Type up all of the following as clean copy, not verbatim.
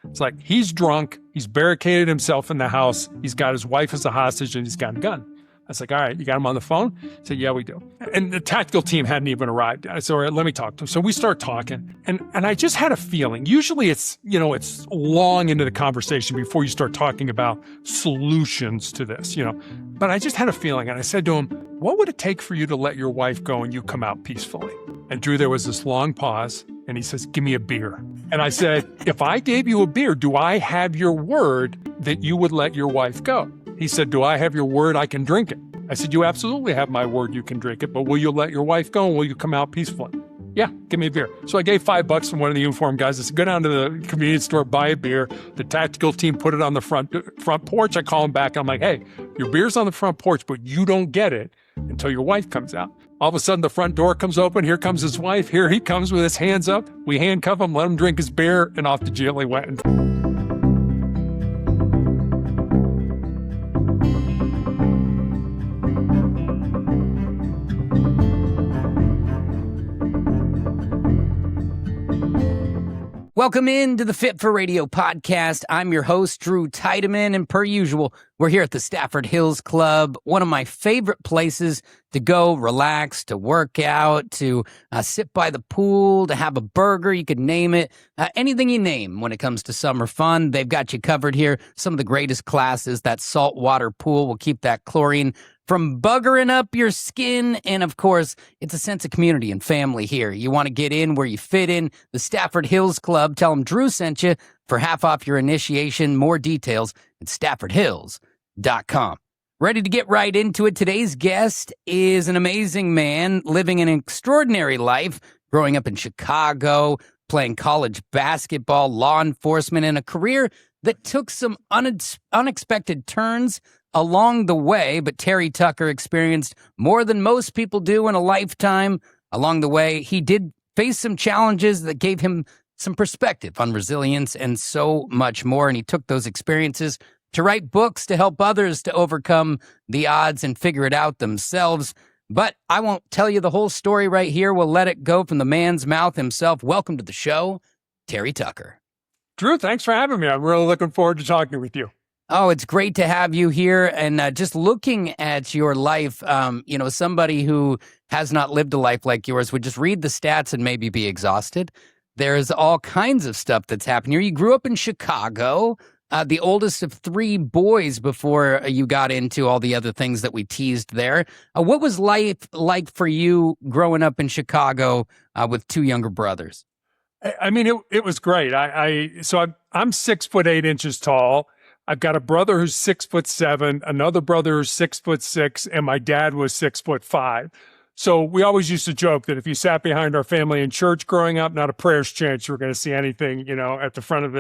It's like, he's drunk, he's barricaded himself in the house, he's got his wife as a hostage, and he's got a gun. I was like, all right, you got him on the phone? He said, yeah, we do. And the tactical team hadn't even arrived. I said, all right, let me talk to him. So we start talking, and I just had a feeling. Usually it's long into the conversation before you start talking about solutions to this, But I just had a feeling, and I said to him, what would it take for you to let your wife go and you come out peacefully? And Drew, there was this long pause, and he says, give me a beer. And I said, if I gave you a beer, do I have your word that you would let your wife go? He said, do I have your word I can drink it? I said, you absolutely have my word you can drink it, but will you let your wife go and will you come out peacefully? Yeah, give me a beer. So I gave $5 from one of the uniformed guys. I said, go down to the convenience store, buy a beer. The tactical team put it on the front porch. I call him back. I'm like, hey, your beer's on the front porch, but you don't get it until your wife comes out. All of a sudden, the front door comes open. Here comes his wife. Here he comes with his hands up. We handcuff him, let him drink his beer, and off to jail he went. Welcome into the Fit for Radio podcast. I'm your host, Drew Tiedemann, and per usual, we're here at the Stafford Hills Club, one of my favorite places to go relax, to work out, to sit by the pool, to have a burger, you could name it. Anything you name when it comes to summer fun, they've got you covered here. Some of the greatest classes, that saltwater pool will keep that chlorine from buggering up your skin. And of course, it's a sense of community and family here. You want to get in where you fit in. The Stafford Hills Club, tell them Drew sent you for half off your initiation. More details at staffordhills.com. Ready to get right into it. Today's guest is an amazing man living an extraordinary life, growing up in Chicago, playing college basketball, law enforcement, and a career that took some unexpected turns along the way. But Terry Tucker experienced more than most people do in a lifetime. Along the way, he did face some challenges that gave him some perspective on resilience and so much more. And he took those experiences to write books to help others to overcome the odds and figure it out themselves. But I won't tell you the whole story right here. We'll let it go from the man's mouth himself. Welcome to the show, Terry Tucker. Drew, thanks for having me. I'm really looking forward to talking with you. Oh, it's great to have you here. And just looking at your life, somebody who has not lived a life like yours would just read the stats and maybe be exhausted. There's all kinds of stuff that's happened here. You grew up in Chicago, the oldest of three boys before you got into all the other things that we teased there. What was life like for you growing up in Chicago with two younger brothers? I mean, it was great. I'm 6'8" tall. I've got a brother who's 6'7", another brother who's 6'6", and my dad was 6'5". So we always used to joke that if you sat behind our family in church growing up, not a prayer's chance you were going to see anything, at the front of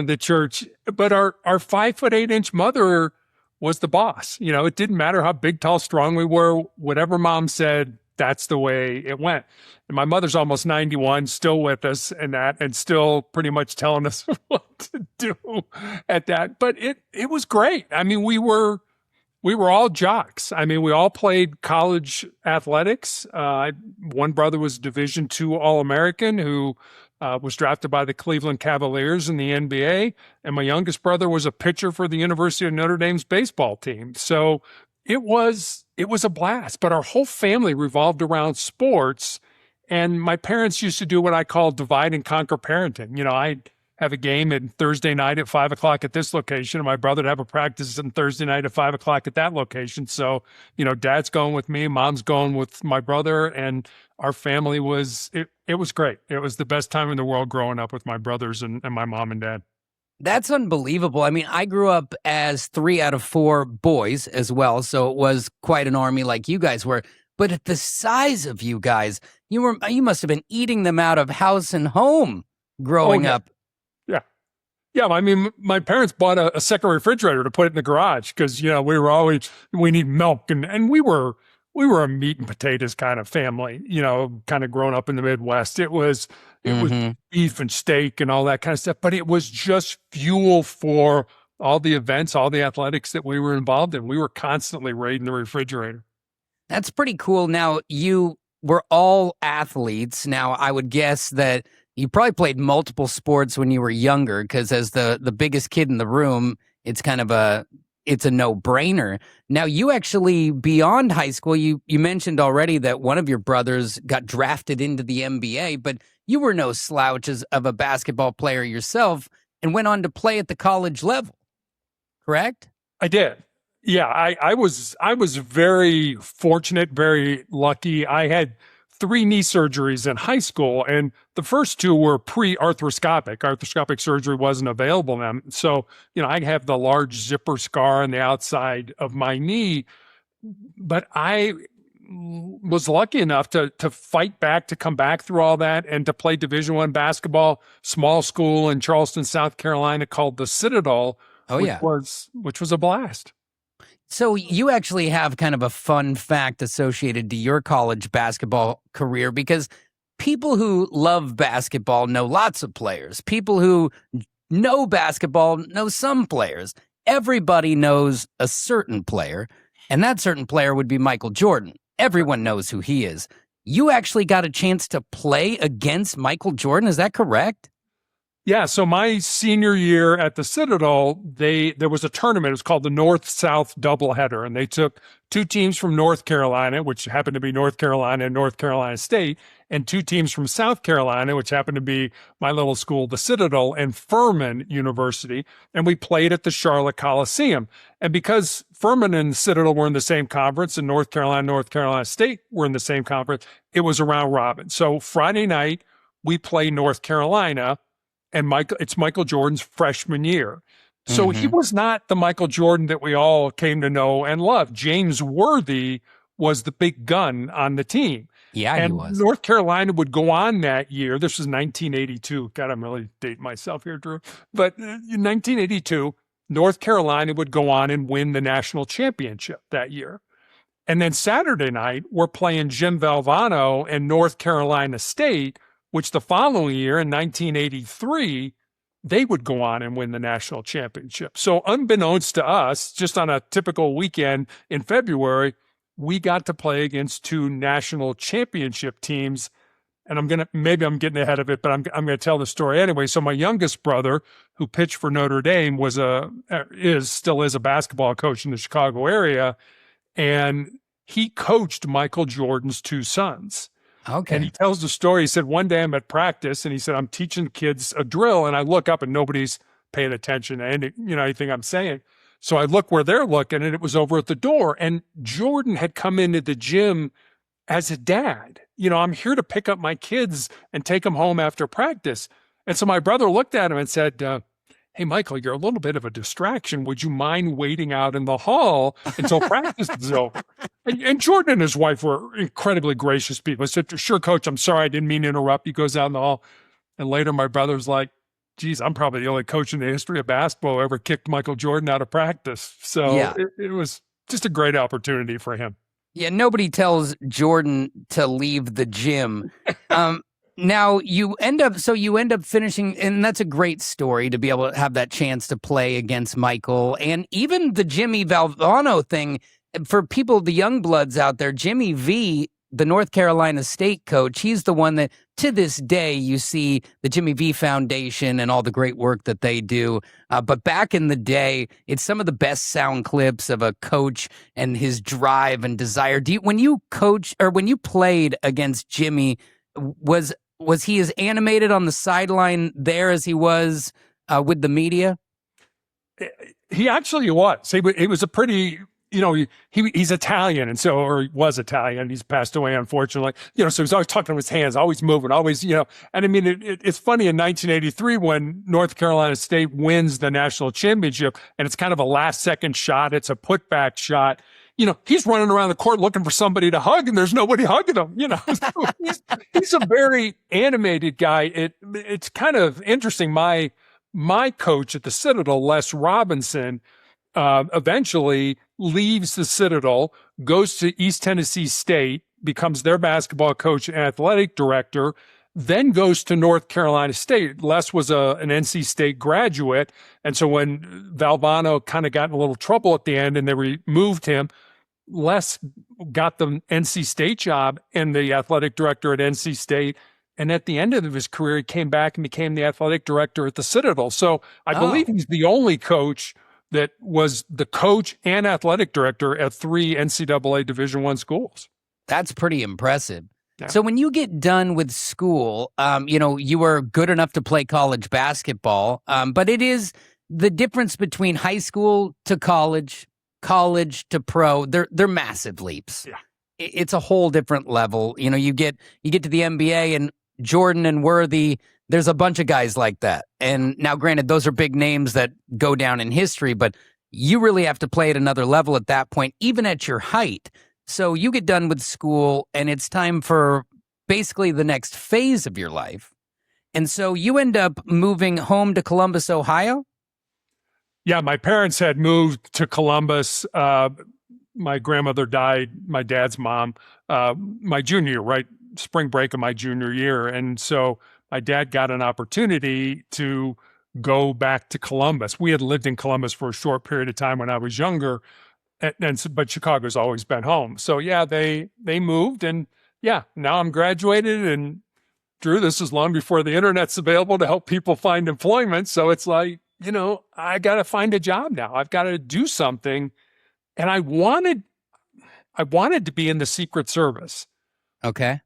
the church. But our 5'8" mother was the boss. It didn't matter how big, tall, strong we were. Whatever mom said, that's the way it went. And my mother's almost 91, still with us and still pretty much telling us what to do at that. But it was great. I mean, we were all jocks. I mean, we all played college athletics. One brother was Division II All-American who was drafted by the Cleveland Cavaliers in the NBA. And my youngest brother was a pitcher for the University of Notre Dame's baseball team. So it was a blast. But our whole family revolved around sports. And my parents used to do what I call divide and conquer parenting. I'd have a game on Thursday night at 5 o'clock at this location, and my brother would have a practice on Thursday night at 5 o'clock at that location. So, dad's going with me, mom's going with my brother, and our family it was great. It was the best time in the world growing up with my brothers and my mom and dad. That's unbelievable. I mean, I grew up as 3 out of 4 boys as well, so it was quite an army like you guys were. But at the size of you guys, you must have been eating them out of house and home growing up. Yeah, I mean, my parents bought a second refrigerator to put in the garage because, we need milk. And we were a meat and potatoes kind of family, kind of growing up in the Midwest. It was beef and steak and all that kind of stuff. But it was just fuel for all the events, all the athletics that we were involved in. We were constantly raiding the refrigerator. That's pretty cool. Now, you were all athletes. Now, I would guess that You probably played multiple sports when you were younger because as the biggest kid in the room, it's kind of it's a no-brainer. Now, you actually, beyond high school, you mentioned already that one of your brothers got drafted into the NBA, but you were no slouch of a basketball player yourself and went on to play at the college level, correct? I did. Yeah, I was very fortunate, very lucky. I had 3 knee surgeries in high school, and the first 2 were pre-arthroscopic. Arthroscopic surgery wasn't available then. So, I have the large zipper scar on the outside of my knee, but I was lucky enough to fight back, to come back through all that, and to play Division I basketball, small school in Charleston, South Carolina, called the Citadel, Oh, yeah. which was a blast. So you actually have kind of a fun fact associated to your college basketball career because people who love basketball know lots of players. People who know basketball know some players. Everybody knows a certain player, and that certain player would be Michael Jordan. Everyone knows who he is. You actually got a chance to play against Michael Jordan. Is that correct? Yeah, so my senior year at the Citadel, there was a tournament. It was called the North-South Doubleheader, and they took 2 teams from North Carolina, which happened to be North Carolina and North Carolina State, and 2 teams from South Carolina, which happened to be my little school, the Citadel, and Furman University, and we played at the Charlotte Coliseum. And because Furman and Citadel were in the same conference, and North Carolina State were in the same conference, it was a round robin. So Friday night, we play North Carolina, and it's Michael Jordan's freshman year. So he was not the Michael Jordan that we all came to know and love. James Worthy was the big gun on the team. Yeah, and he was. North Carolina would go on that year. This was 1982. God, I'm really dating myself here, Drew. But in 1982, North Carolina would go on and win the national championship that year. And then Saturday night, we're playing Jim Valvano and North Carolina State, which the following year in 1983, they would go on and win the national championship. So unbeknownst to us, just on a typical weekend in February, we got to play against 2 national championship teams. And maybe I'm getting ahead of it, but I'm going to tell the story anyway. So my youngest brother, who pitched for Notre Dame, still is a basketball coach in the Chicago area. And he coached Michael Jordan's 2 sons. Okay. And he tells the story. He said, one day I'm at practice and he said, I'm teaching kids a drill and I look up and nobody's paying attention to anything I'm saying. So I look where they're looking and it was over at the door. And Jordan had come into the gym as a dad. I'm here to pick up my kids and take them home after practice. And so my brother looked at him and said, hey, Michael, you're a little bit of a distraction. Would you mind waiting out in the hall until practice is over? And Jordan and his wife were incredibly gracious people. I said, sure, coach, I'm sorry. I didn't mean to interrupt. He goes out in the hall. And later my brother's like, geez, I'm probably the only coach in the history of basketball who ever kicked Michael Jordan out of practice. So Yeah. it was just a great opportunity for him. Yeah, nobody tells Jordan to leave the gym. Now you end up finishing, and that's a great story to be able to have that chance to play against Michael. And even the Jimmy Valvano thing, for people, the young bloods out there, Jimmy V, the North Carolina State coach, he's the one that to this day you see the Jimmy V Foundation and all the great work that they do. But back in the day, it's some of the best sound clips of a coach and his drive and desire. When you played against Jimmy, was he as animated on the sideline there as he was with the media? He actually was. He was a pretty, he's Italian, and so, or he was Italian. He's passed away, unfortunately. So he's always talking with his hands, always moving, always, and I mean, it's funny in 1983 when North Carolina State wins the national championship, and it's kind of a last second shot. It's a putback shot. He's running around the court looking for somebody to hug, and there's nobody hugging him. So he's a very animated guy. It's kind of interesting. My coach at the Citadel, Les Robinson, eventually leaves the Citadel, goes to East Tennessee State, becomes their basketball coach and athletic director, then goes to North Carolina State. Les was an NC State graduate, and so when Valvano kind of got in a little trouble at the end and they removed him, Les got the NC State job and the athletic director at NC State, And at the end of his career, he came back and became the athletic director at the Citadel. So I Oh, believe he's the only coach that was the coach and athletic director at 3 NCAA Division I schools. that's pretty impressive. Yeah. So when you get done with school, you were good enough to play college basketball, but it is the difference between high school to college, college to pro. They're massive leaps. Yeah. It's a whole different level. You get to the NBA and Jordan and Worthy. There's a bunch of guys like that. And now, granted, those are big names that go down in history, but you really have to play at another level at that point, even at your height. So you get done with school and it's time for basically the next phase of your life. And so you end up moving home to Columbus, Ohio? Yeah, my parents had moved to Columbus. My grandmother died, my dad's mom, my junior year, right? Spring break of my junior year. And so my dad got an opportunity to go back to Columbus. We had lived in Columbus for a short period of time when I was younger, but Chicago's always been home. So yeah, they moved, and yeah, now I'm graduated, and Drew, this is long before the internet's available to help people find employment. So it's like, I got to find a job now. I've got to do something. And I wanted to be in the Secret Service. Okay.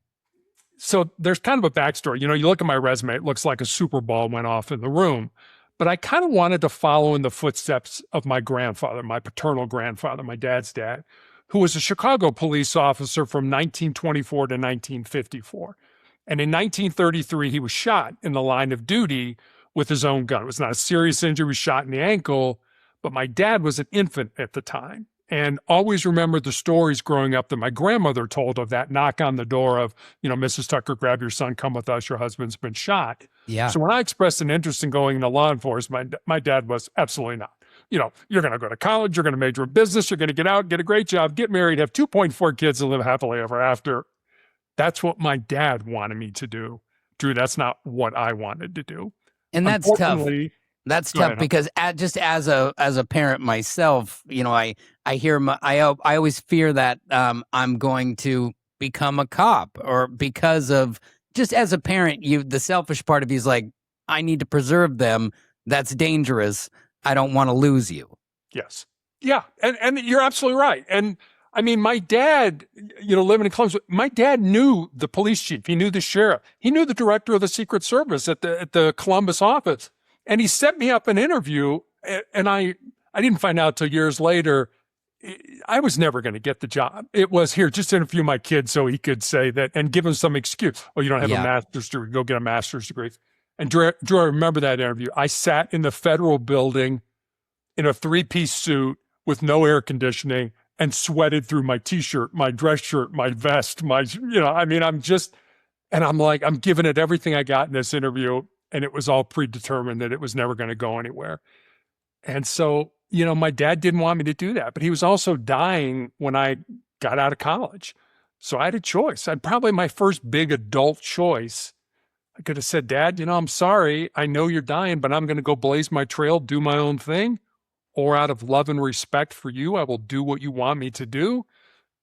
So there's kind of a backstory. You look at my resume, it looks like a Super Bowl went off in the room. But I kind of wanted to follow in the footsteps of my grandfather, my paternal grandfather, my dad's dad, who was a Chicago police officer from 1924 to 1954. And in 1933, he was shot in the line of duty with his own gun. It was not a serious injury, he was shot in the ankle, but my dad was an infant at the time. And always remembered the stories growing up that my grandmother told of that knock on the door of, Mrs. Tucker, grab your son, come with us, your husband's been shot. Yeah. So when I expressed an interest in going into law enforcement, my dad was absolutely not. You're going to go to college, you're going to major in business, you're going to get out, get a great job, get married, have 2.4 kids, and live happily ever after. That's what my dad wanted me to do. Drew, that's not what I wanted to do. And that's tough. That's tough because just as a parent myself, I always fear that I'm going to become a cop, or because of just as a parent, the selfish part of you is like, I need to preserve them. That's dangerous. I don't want to lose you. Yes. Yeah. And you're absolutely right. And I mean, my dad, living in Columbus, my dad knew the police chief. He knew the sheriff. He knew the director of the Secret Service at the Columbus office. And he set me up an interview, and I didn't find out till years later. I was never going to get the job. It was, here, just interview my kid so he could say that and give him some excuse. Oh, you don't have a master's degree. Go get a master's degree. And Drew, I remember that interview. I sat in the federal building in a 3-piece suit with no air conditioning and sweated through my T-shirt, my dress shirt, my vest, and I'm like, I'm giving it everything I got in this interview. And it was all predetermined that it was never going to go anywhere. And so, my dad didn't want me to do that, but he was also dying when I got out of college. So I had a choice. I'd probably my first big adult choice. I could have said, Dad, I'm sorry. I know you're dying, but I'm going to go blaze my trail, do my own thing. Or out of love and respect for you, I will do what you want me to do.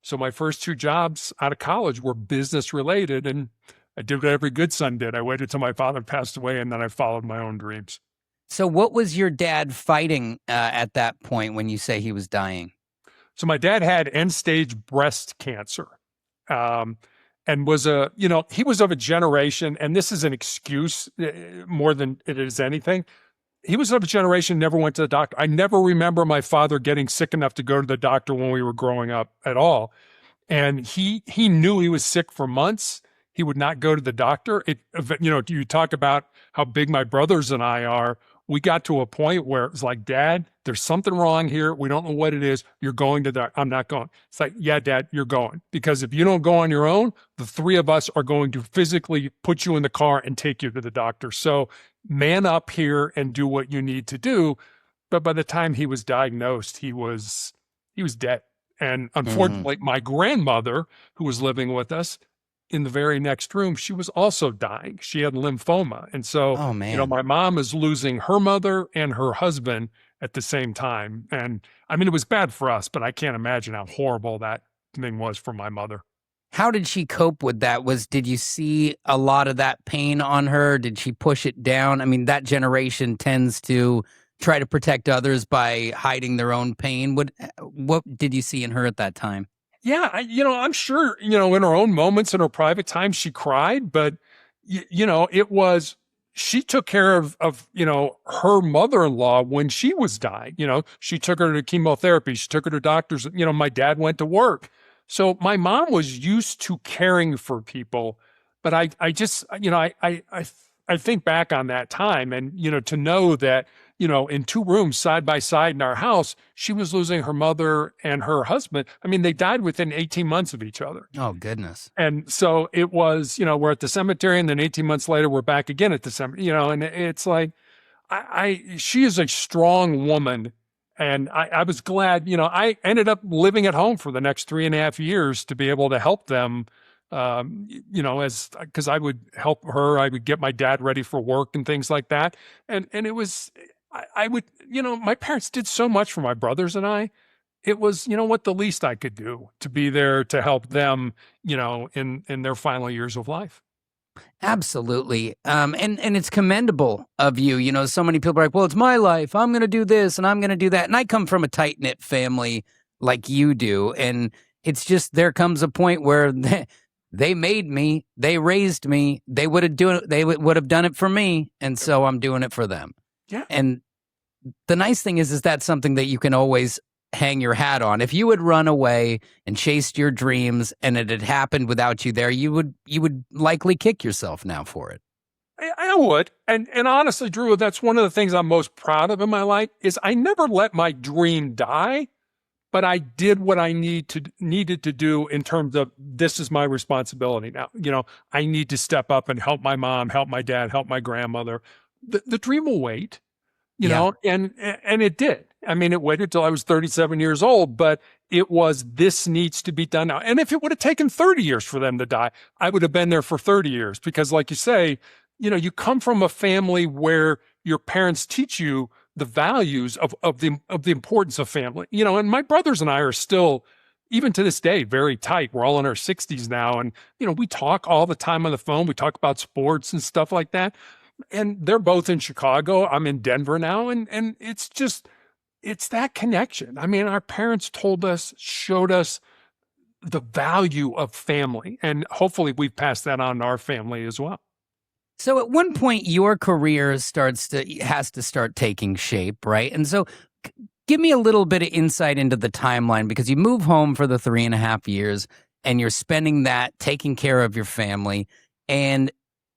So my first 2 jobs out of college were business related, and I did what every good son did. I waited till my father passed away, and then I followed my own dreams. So what was your dad fighting at that point when you say he was dying? So my dad had end-stage breast cancer, and was he was of a generation, and this is an excuse more than it is anything. He was of a generation never went to the doctor. I never remember my father getting sick enough to go to the doctor when we were growing up at all. And he knew he was sick for months. He would not go to the doctor. You talk about how big my brothers and I are. We got to a point where it was like, Dad, there's something wrong here. We don't know what it is. You're going to the, I'm not going. It's like, yeah, Dad, you're going. Because if you don't go on your own, the 3 of us are going to physically put you in the car and take you to the doctor. So man up here and do what you need to do. But by the time he was diagnosed, he was dead. And unfortunately, my grandmother, who was living with us in the very next room, she was also dying. She had lymphoma. And so, my mom is losing her mother and her husband at the same time. And I mean, it was bad for us, but I can't imagine how horrible that thing was for my mother. How did she cope with that? Did you see a lot of that pain on her? Did she push it down? I mean, that generation tends to try to protect others by hiding their own pain. What did you see in her at that time? Yeah, I'm sure, in her own moments, in her private time, she cried, but it was, she took care of her mother-in-law when she was dying. She took her to chemotherapy. She took her to doctors. My dad went to work. So my mom was used to caring for people, but I just, I think back on that time and, to know that, in two rooms side by side in our house, she was losing her mother and her husband. I mean, they died within 18 months of each other. Oh, goodness. And so it was, we're at the cemetery and then 18 months later, we're back again at the cemetery, and it's like, she is a strong woman. And I was glad, I ended up living at home for the next 3.5 years to be able to help them, because I would help her, I would get my dad ready for work and things like that. And it was, I would, my parents did so much for my brothers and I. It was, what the least I could do to be there to help them, in their final years of life. Absolutely. And it's commendable of you. So many people are like, well, it's my life. I'm going to do this and I'm going to do that. And I come from a tight knit family like you do. And it's just, there comes a point where they made me, they raised me, they would have done it for me. And so I'm doing it for them. Yeah. And the nice thing is that's something that you can always hang your hat on. If you had run away and chased your dreams and it had happened without you there, you would likely kick yourself now for it. I would. And honestly, Drew, that's one of the things I'm most proud of in my life is I never let my dream die, but I did what I needed to do in terms of this is my responsibility now. I need to step up and help my mom, help my dad, help my grandmother. The dream will wait, and it did. I mean, it waited till I was 37 years old, but it was, this needs to be done now. And if it would have taken 30 years for them to die, I would have been there for 30 years because like you say, you come from a family where your parents teach you the values of the importance of family, and my brothers and I are still, even to this day, very tight. We're all in our 60s now. And, we talk all the time on the phone. We talk about sports and stuff like that. And they're both in Chicago. I'm in Denver now. And it's just, it's that connection. I mean, our parents showed us the value of family. And hopefully we've passed that on to our family as well. So at one point, your career has to start taking shape, right? And so give me a little bit of insight into the timeline because you move home for the 3.5 years and you're spending that taking care of your family. And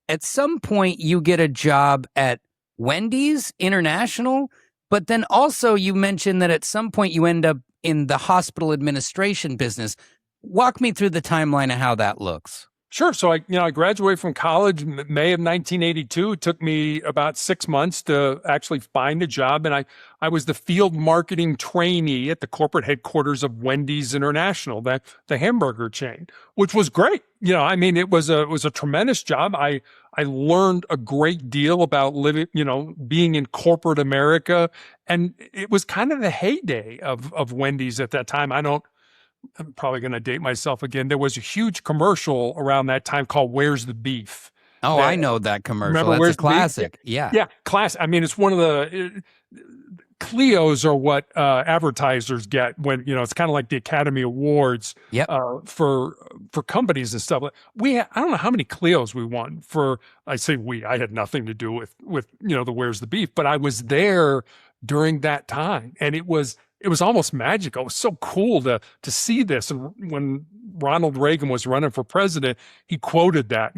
at some point, you get a job at Wendy's International. But then also you mentioned that at some point you end up in the hospital administration business. Walk me through the timeline of how that looks. Sure. So I graduated from college May of 1982. It took me about 6 months to actually find a job. And I was the field marketing trainee at the corporate headquarters of Wendy's International, the hamburger chain, which was great. It was a tremendous job. I learned a great deal about living, being in corporate America. And it was kind of the heyday of Wendy's at that time. I'm probably going to date myself again. There was a huge commercial around that time called Where's the Beef? Oh, I know that commercial. Remember, That's Where's a classic. Yeah. Yeah. Class. It's one of the Clios are what advertisers get when, it's kind of like the Academy Awards for companies and stuff. I don't know how many Clios we won for, I had nothing to do with the Where's the Beef, but I was there during that time. And it was almost magical. It was so cool to see this. And when Ronald Reagan was running for president, he quoted that,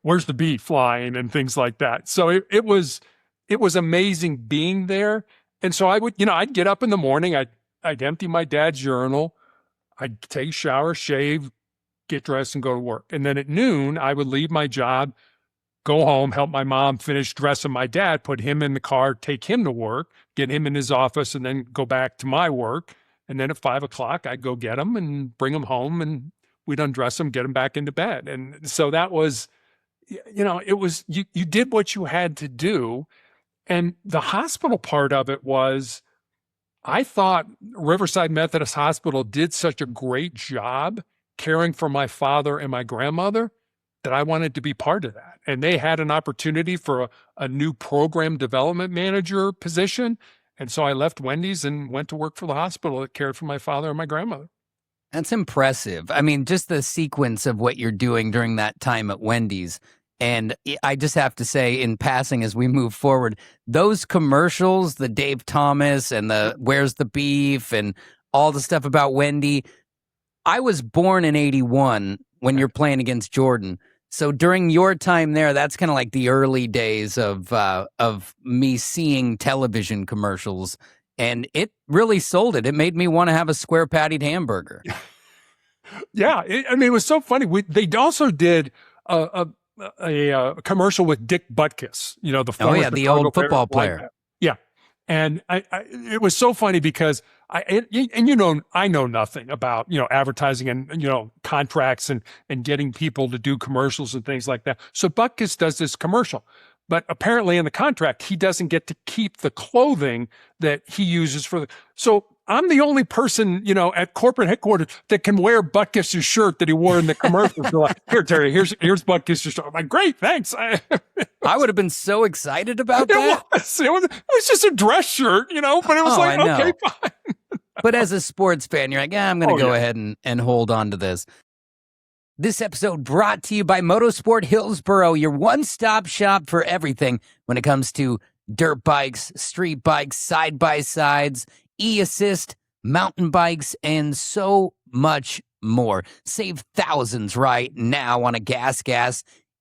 where's the beef flying and things like that. So it was amazing being there. And so I'd get up in the morning, I'd empty my dad's urinal, I'd take a shower, shave, get dressed and go to work. And then at noon, I would leave my job, go home, help my mom finish dressing my dad, put him in the car, take him to work, get him in his office, and then go back to my work. And then at 5 o'clock, I'd go get him and bring him home, and we'd undress him, get him back into bed. And so that was, it was, you did what you had to do. And the hospital part of it was, I thought Riverside Methodist Hospital did such a great job caring for my father and my grandmother that I wanted to be part of that. And they had an opportunity for a new program development manager position. And so I left Wendy's and went to work for the hospital that cared for my father and my grandmother. That's impressive. I mean, just the sequence of what you're doing during that time at Wendy's. And I just have to say, in passing, as we move forward, those commercials, the Dave Thomas and the Where's the Beef and all the stuff about Wendy. I was born in 81 when you're playing against Jordan. So during your time there, that's kind of like the early days of me seeing television commercials. And it really sold it. It made me want to have a square pattied hamburger. Yeah. It was so funny. They also did a commercial with Dick Butkus, the former the old football player. Yeah. And it was so funny because I know nothing about, advertising and, contracts and getting people to do commercials and things like that. So Butkus does this commercial, but apparently in the contract, he doesn't get to keep the clothing that he uses so I'm the only person, at corporate headquarters that can wear Butkus' shirt that he wore in the commercial. So like, here, Terry, here's Butkus' shirt. I'm like, great, thanks. I would have been so excited about that. It was just a dress shirt, but it was okay, fine. But as a sports fan, you're like, I'm going to go ahead and hold on to this. This episode brought to you by Motorsport Hillsboro, your one-stop shop for everything when it comes to dirt bikes, street bikes, side-by-sides, e-assist, mountain bikes, and so much more. Save thousands right now on a gas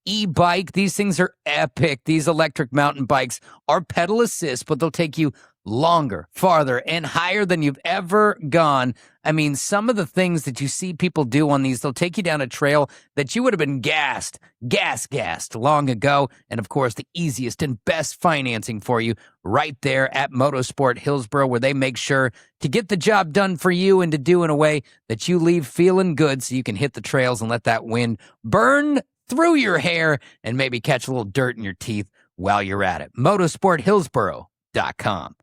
e-bike. These things are epic. These electric mountain bikes are pedal assist, but they'll take you longer, farther, and higher than you've ever gone. I mean, some of the things that you see people do on these, they'll take you down a trail that you would have been gassed long ago. And of course, the easiest and best financing for you right there at Motorsport Hillsboro, where they make sure to get the job done for you and to do in a way that you leave feeling good so you can hit the trails and let that wind burn through your hair and maybe catch a little dirt in your teeth while you're at it. MotorsportHillsboro.com.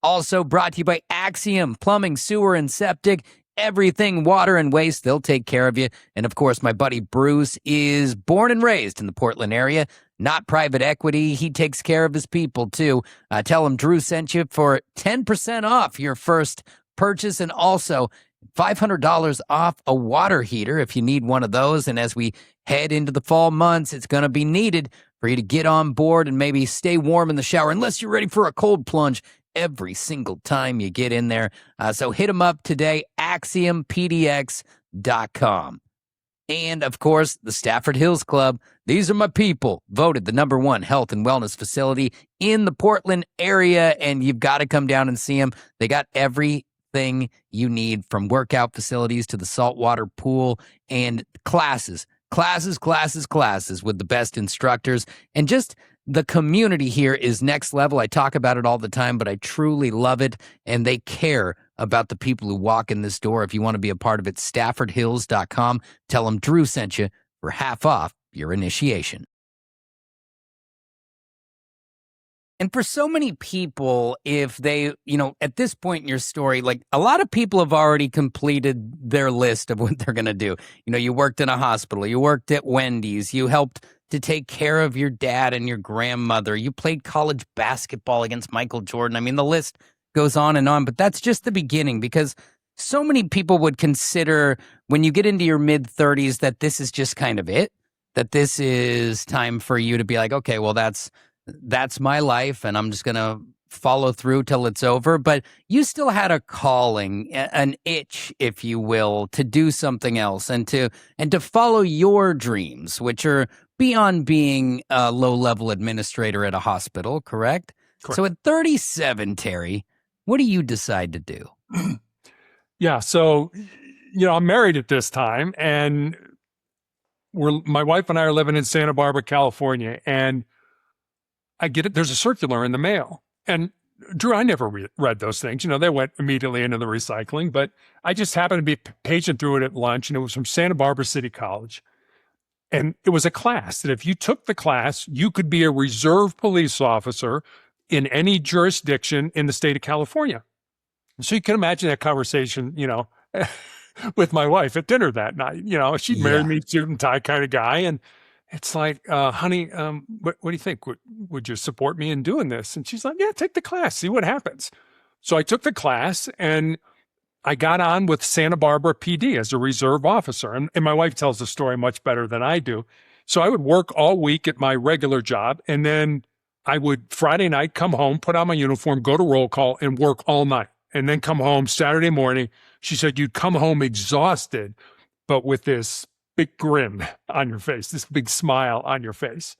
Also brought to you by Axiom Plumbing, Sewer, and Septic. Everything water and waste, they'll take care of you. And of course, my buddy Bruce is born and raised in the Portland area, not private equity. He takes care of his people too. Tell him Drew sent you for 10% off your first purchase, and also $500 off a water heater if you need one of those. And as we head into the fall months, it's going to be needed for you to get on board and maybe stay warm in the shower, unless you're ready for a cold plunge every single time you get in there. So hit them up today, AxiomPDX.com. And of course, the Stafford Hills Club. These are my people, voted the #1 health and wellness facility in the Portland area. And you've got to come down and see them. They got everything you need, from workout facilities to the saltwater pool, and classes with the best instructors. And just the community here is next level. I talk about it all the time, but I truly love it. And they care about the people who walk in this door. If you want to be a part of it, StaffordHills.com. Tell them Drew sent you for half off your initiation. And for so many people, if they, at this point in your story, like a lot of people have already completed their list of what they're going to do. You worked in a hospital, you worked at Wendy's, you helped to take care of your dad and your grandmother, you played college basketball against Michael Jordan. I mean, the list goes on, but that's just the beginning, because so many people would consider when you get into your mid-30s that this is just kind of it, that this is time for you to be like, okay, well, that's my life, and I'm just going to follow through till it's over. But you still had a calling, an itch, if you will, to do something else and to follow your dreams, which are beyond being a low-level administrator at a hospital, correct? So at 37, Terry, what do you decide to do? Yeah, so, I'm married at this time, and my wife and I are living in Santa Barbara, California, and I get it. There's a circular in the mail. And Drew, I never read those things. They went immediately into the recycling, but I just happened to be paging through it at lunch, and it was from Santa Barbara City College. And it was a class that if you took the class, you could be a reserve police officer in any jurisdiction in the state of California. So you can imagine that conversation, with my wife at dinner that night. She'd married Yeah. me, suit and tie kind of guy. And it's like, honey, what do you think? Would you support me in doing this? And she's like, yeah, take the class, see what happens. So I took the class and I got on with Santa Barbara PD as a reserve officer. And my wife tells the story much better than I do. So I would work all week at my regular job. And then I would Friday night come home, put on my uniform, go to roll call and work all night. And then come home Saturday morning. She said, you'd come home exhausted, but with this big grin on your face, this big smile on your face.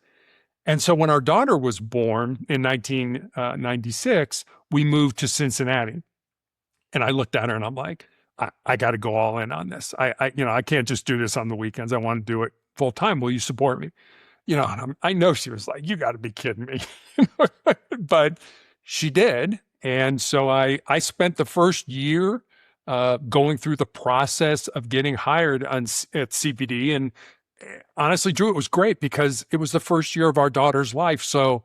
And so when our daughter was born in 1996, we moved to Cincinnati. And I looked at her and I'm like, I got to go all in on this. I can't just do this on the weekends. I want to do it full time. Will you support me? And I know she was like, you got to be kidding me. But she did. And so I spent the first year going through the process of getting hired at CPD. And honestly, Drew, it was great because it was the first year of our daughter's life. So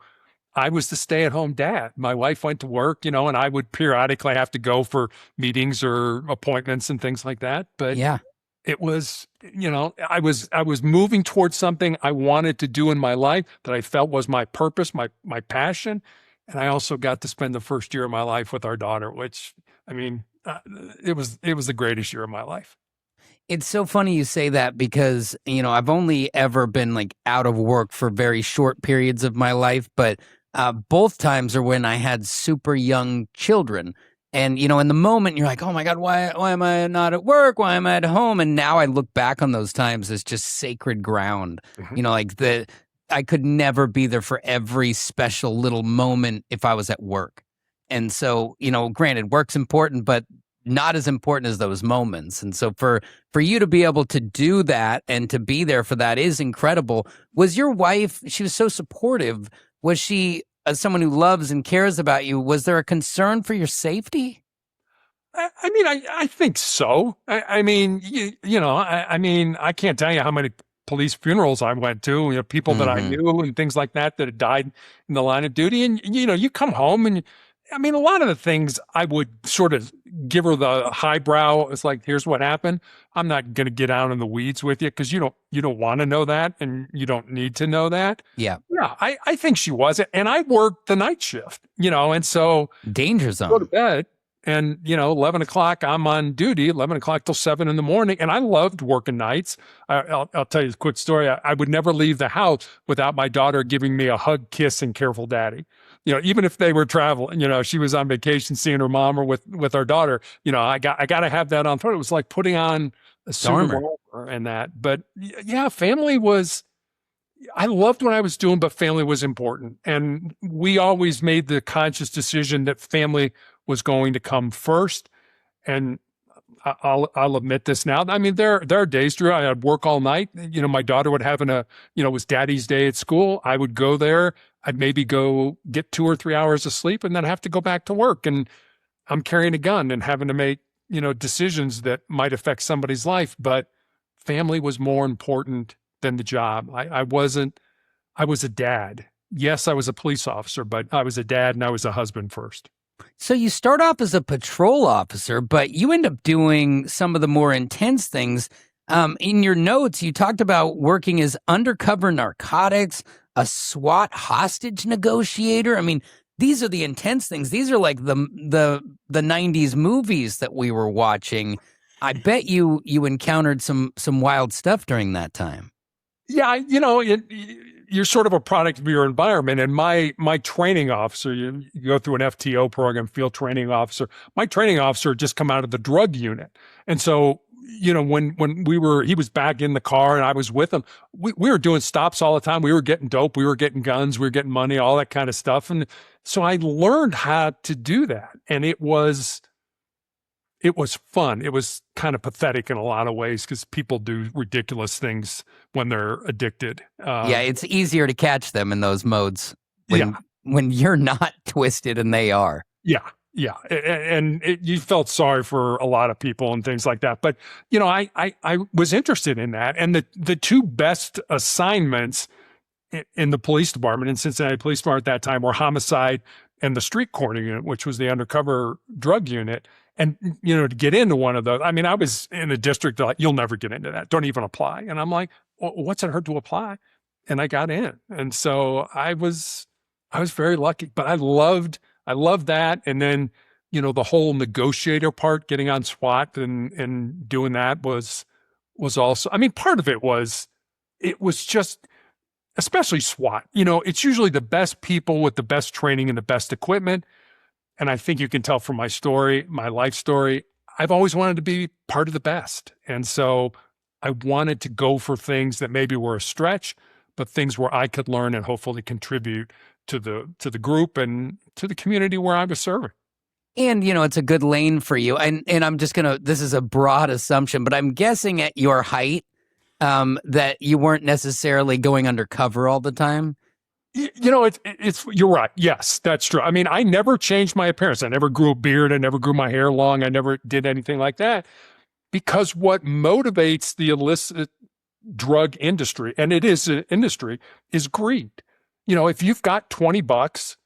I was the stay-at-home dad. My wife went to work, and I would periodically have to go for meetings or appointments and things like that. But Yeah. it was, I was moving towards something I wanted to do in my life that I felt was my purpose, my passion. And I also got to spend the first year of my life with our daughter, which, it was the greatest year of my life. It's so funny you say that because, I've only ever been like out of work for very short periods of my life, but both times are when I had super young children. And, in the moment you're like, oh my God, why am I not at work? Why am I at home? And now I look back on those times as just sacred ground. Mm-hmm. I could never be there for every special little moment if I was at work. And so, granted, work's important, but not as important as those moments. And so for you to be able to do that and to be there for that is incredible. Was your wife, she was so supportive. Was she, as someone who loves and cares about you, was there a concern for your safety? I think so. I can't tell you how many police funerals I went to, people that I knew and things like that had died in the line of duty. And, you come home and a lot of the things I would sort of give her the highbrow. It's like, here's what happened. I'm not going to get out in the weeds with you because you don't want to know that and you don't need to know that. Yeah. Yeah. I think she was. And I worked the night shift, and so danger zone. Go to bed. And, 11 o'clock, I'm on duty, 11 o'clock till 7 in the morning. And I loved working nights. I'll tell you a quick story. I would never leave the house without my daughter giving me a hug, kiss, and careful daddy. Even if they were traveling, she was on vacation seeing her mom or with our daughter, I got to have that on throat. It was like putting on a suit of armor and that. But yeah, family was, I loved what I was doing, but family was important. And we always made the conscious decision that family was going to come first. And I'll admit this now. There are days, Drew, I'd work all night. My daughter would have it was daddy's day at school. I would go there. I'd maybe go get 2 or 3 hours of sleep and then have to go back to work. And I'm carrying a gun and having to make, decisions that might affect somebody's life. But family was more important than the job. I was a dad. Yes, I was a police officer, but I was a dad and I was a husband first. So you start off as a patrol officer, but you end up doing some of the more intense things. In your notes, you talked about working as undercover narcotics, a SWAT hostage negotiator. These are the intense things. These are like the 90s movies that we were watching. I bet you encountered some wild stuff during that time. Yeah, you're sort of a product of your environment. And my training officer, you go through an FTO program, field training officer. My training officer had just come out of the drug unit. And so, when he was back in the car and I was with him, we were doing stops all the time. We were getting dope. We were getting guns. We were getting money, all that kind of stuff. And so I learned how to do that. And it was fun. It was kind of pathetic in a lot of ways because people do ridiculous things when they're addicted. Yeah, it's easier to catch them in those modes when you're not twisted and they are. Yeah. And you felt sorry for a lot of people and things like that. But, I was interested in that. And the two best assignments in the police department, in Cincinnati Police Department at that time, were homicide and the street corner unit, which was the undercover drug unit. And, you know, to get into one of those, I mean, I was in a district, they're like, you'll never get into that. Don't even apply. And I'm like, well, what's it hurt to apply? And I got in. And so I was very lucky, but I loved that. And then, you know, the whole negotiator part, getting on SWAT and doing that was also, I mean, part of it was just, especially SWAT, you know, it's usually the best people with the best training and the best equipment. And I think you can tell from my story, my life story, I've always wanted to be part of the best. And so I wanted to go for things that maybe were a stretch, but things where I could learn and hopefully contribute to the group and to the community where I was serving. And, you know, it's a good lane for you. And I'm just this is a broad assumption, but I'm guessing at your height, that you weren't necessarily going undercover all the time. You know, it's you're right. Yes, that's true. I mean, I never changed my appearance. I never grew a beard. I never grew my hair long. I never did anything like that, because what motivates the illicit drug industry, and it is an industry, is greed. You know, if you've got $20,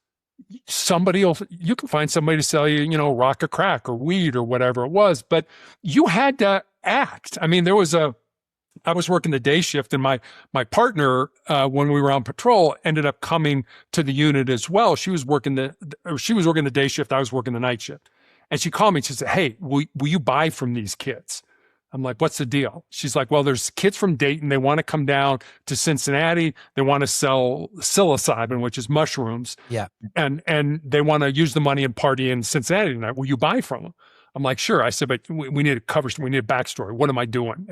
you can find somebody to sell you, you know, a rock of crack or weed or whatever it was, but you had to act. I mean, I was working the day shift, and my partner, when we were on patrol, ended up coming to the unit as well. She was working the day shift. I was working the night shift. And she called me. She said, "Hey, will you buy from these kids?" I'm like, "What's the deal?" She's like, "Well, there's kids from Dayton. They want to come down to Cincinnati. They want to sell psilocybin, which is mushrooms. Yeah. And they want to use the money and party in Cincinnati tonight. Will you buy from them?" I'm like, "Sure." I said, "But we need a cover. We need a backstory. What am I doing?"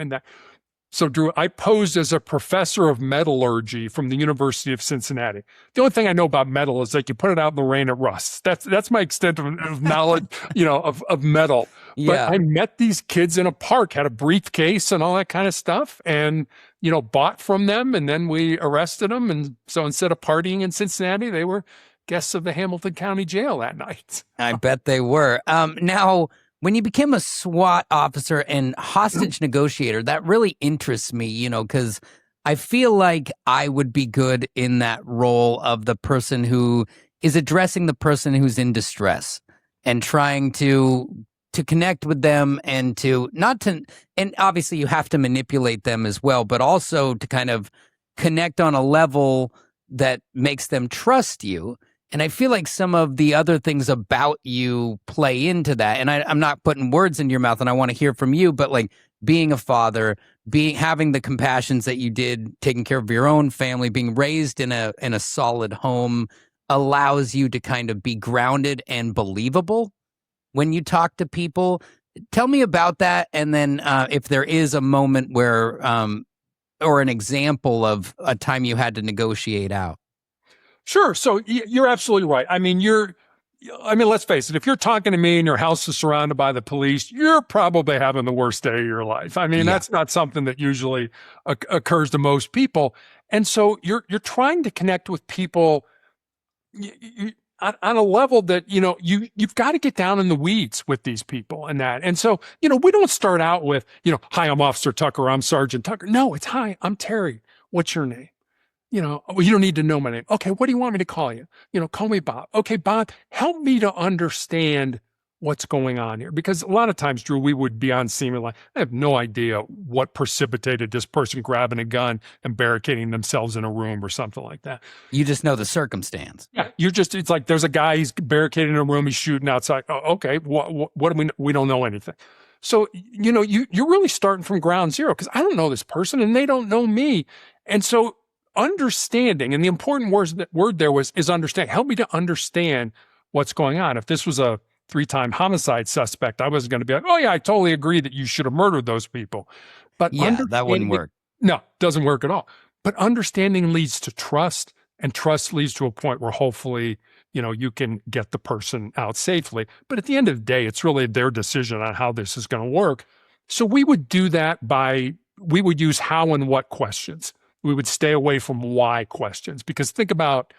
So, Drew, I posed as a professor of metallurgy from the University of Cincinnati. The only thing I know about metal is like you put it out in the rain, it rusts. That's my extent of knowledge, you know, of metal. Yeah. But I met these kids in a park, had a briefcase and all that kind of stuff, and, you know, bought from them, and then we arrested them. And so instead of partying in Cincinnati, they were guests of the Hamilton County Jail that night. I bet they were. Now, when you became a SWAT officer and hostage negotiator, that really interests me, you know, because I feel like I would be good in that role of the person who is addressing the person who's in distress and trying to connect with them, and and obviously you have to manipulate them as well, but also to kind of connect on a level that makes them trust you. And I feel like some of the other things about you play into that. And I'm not putting words in your mouth, and I want to hear from you, but like being a father, having the compassions that you did, taking care of your own family, being raised in a solid home allows you to kind of be grounded and believable when you talk to people. Tell me about that. And then if there is a moment where, or an example of a time you had to negotiate out. Sure. So you're absolutely right. I mean, let's face it. If you're talking to me and your house is surrounded by the police, you're probably having the worst day of your life. I mean, That's not something that usually occurs to most people. And so you're trying to connect with people on a level that, you know, you've got to get down in the weeds with these people and that. And so, you know, we don't start out with, you know, "Hi, I'm Officer Tucker. I'm Sergeant Tucker." No, it's, "Hi, I'm Terry. What's your name?" You know, "Well, you don't need to know my name." "Okay, what do you want me to call you?" You know, "Call me Bob." "Okay, Bob, help me to understand what's going on here." Because a lot of times, Drew, we would be on scene and like, I have no idea what precipitated this person grabbing a gun and barricading themselves in a room or something like that. You just know the circumstance. Yeah, it's like there's a guy, he's barricaded in a room, he's shooting outside. "Oh, okay, what do we don't know anything." So, you know, you're really starting from ground zero, because I don't know this person and they don't know me. And so understanding, and the important word there is understand. Help me to understand what's going on. If this was a 3-time homicide suspect, I wasn't going to be like, "Oh yeah, I totally agree that you should have murdered those people." But yeah, that wouldn't work. No, doesn't work at all. But understanding leads to trust, and trust leads to a point where hopefully, you know, you can get the person out safely. But at the end of the day, it's really their decision on how this is going to work. So we would do that we would use how and what questions. We would stay away from why questions, because think about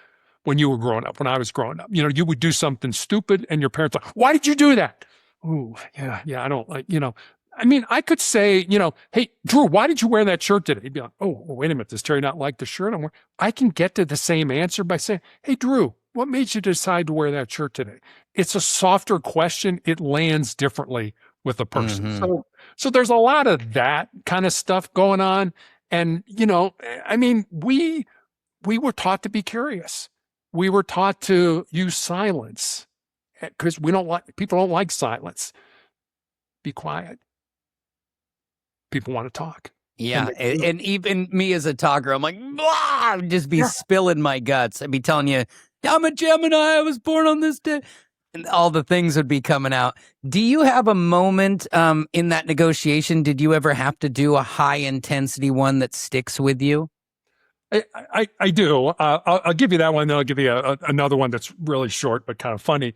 when you were growing up, when I was growing up, you know, you would do something stupid and your parents are like, "Why did you do that?" "Ooh, yeah, I don't like, you know." I mean, I could say, you know, "Hey, Drew, why did you wear that shirt today?" He'd be like, "Oh, well, wait a minute. Does Terry not like the shirt I'm wearing?" I can get to the same answer by saying, "Hey, Drew, what made you decide to wear that shirt today? It's a softer question. It lands differently with a person. Mm-hmm. So there's a lot of that kind of stuff going on. And, I mean, we were taught to be curious. We were taught to use silence because people don't like silence. Be quiet. People want to talk. Yeah, and even me as a talker, I'm like, blah, I'd just be spilling my guts. I'd be telling you, I'm a Gemini, I was born on this day. And all the things would be coming out. Do you have a moment in that negotiation? Did you ever have to do a high intensity one that sticks with you? I do. I'll give you that one. Then I'll give you another one that's really short but kind of funny.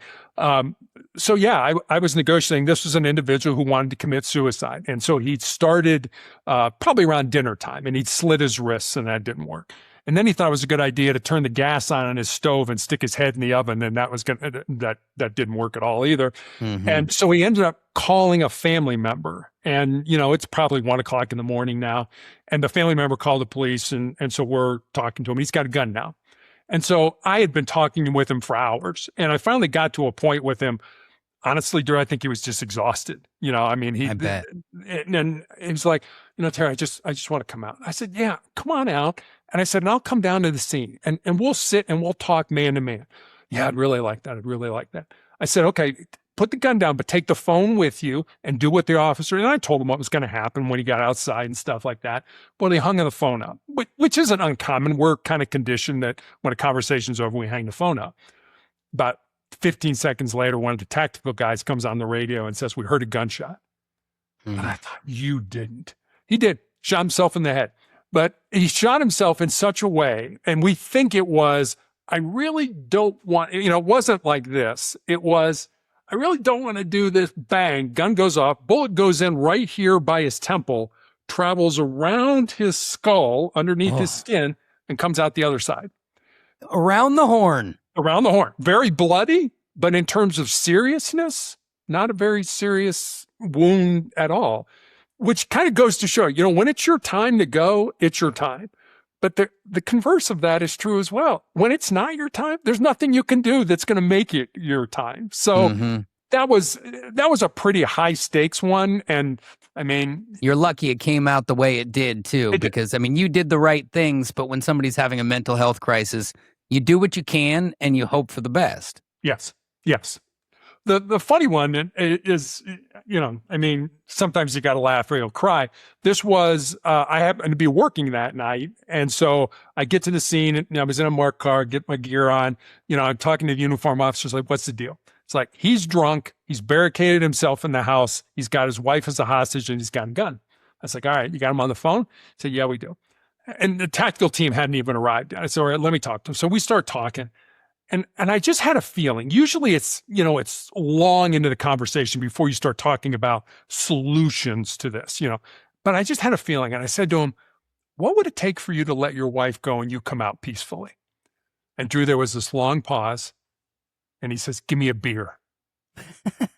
So yeah, I was negotiating. This was an individual who wanted to commit suicide, and so he started probably around dinner time, and he'd slit his wrists, and that didn't work. And then he thought it was a good idea to turn the gas on his stove and stick his head in the oven, and that didn't work at all either. Mm-hmm. And so he ended up calling a family member, and it's probably 1:00 in the morning now. And the family member called the police, and so we're talking to him. He's got a gun now. And so I had been talking with him for hours, and I finally got to a point with him. Honestly, Drew, I think he was just exhausted. I mean, I bet. And he was like, Terry, I just want to come out. I said, yeah, come on out. And I said, and I'll come down to the scene and we'll sit and we'll talk man to man. Yeah, I'd really like that. I'd really like that. I said, okay, put the gun down, but take the phone with you and do what the officer, and I told him what was going to happen when he got outside and stuff like that. Well, he hung the phone up, which isn't uncommon. We're kind of conditioned that when a conversation's over, we hang the phone up. About 15 seconds later, one of the tactical guys comes on the radio and says, we heard a gunshot. And I thought, you didn't. He did. Shot himself in the head. But he shot himself in such a way, and we think it was, I really don't want, it wasn't like this. It was, I really don't want to do this. Bang, gun goes off, bullet goes in right here by his temple, travels around his skull, underneath his skin, and comes out the other side. Around the horn. Around the horn. Very bloody, but in terms of seriousness, not a very serious wound at all. Which kind of goes to show, when it's your time to go, it's your time. But the converse of that is true as well. When it's not your time, there's nothing you can do that's going to make it your time. So that was a pretty high stakes one. And I mean, you're lucky it came out the way it did too, because I mean, you did the right things, but when somebody's having a mental health crisis, you do what you can and you hope for the best. Yes. The funny one is, I mean, sometimes you got to laugh or you'll cry. This was, I happened to be working that night. And so I get to the scene, and I was in a marked car, get my gear on, I'm talking to the uniform officers, like, what's the deal? It's like, he's drunk. He's barricaded himself in the house. He's got his wife as a hostage, and he's got a gun. I was like, all right, you got him on the phone? He said, yeah, we do. And the tactical team hadn't even arrived. I said, all right, let me talk to him. So we start talking. And I just had a feeling, usually it's long into the conversation before you start talking about solutions to this, but I just had a feeling. And I said to him, what would it take for you to let your wife go and you come out peacefully? And Drew, there was this long pause, and he says, give me a beer.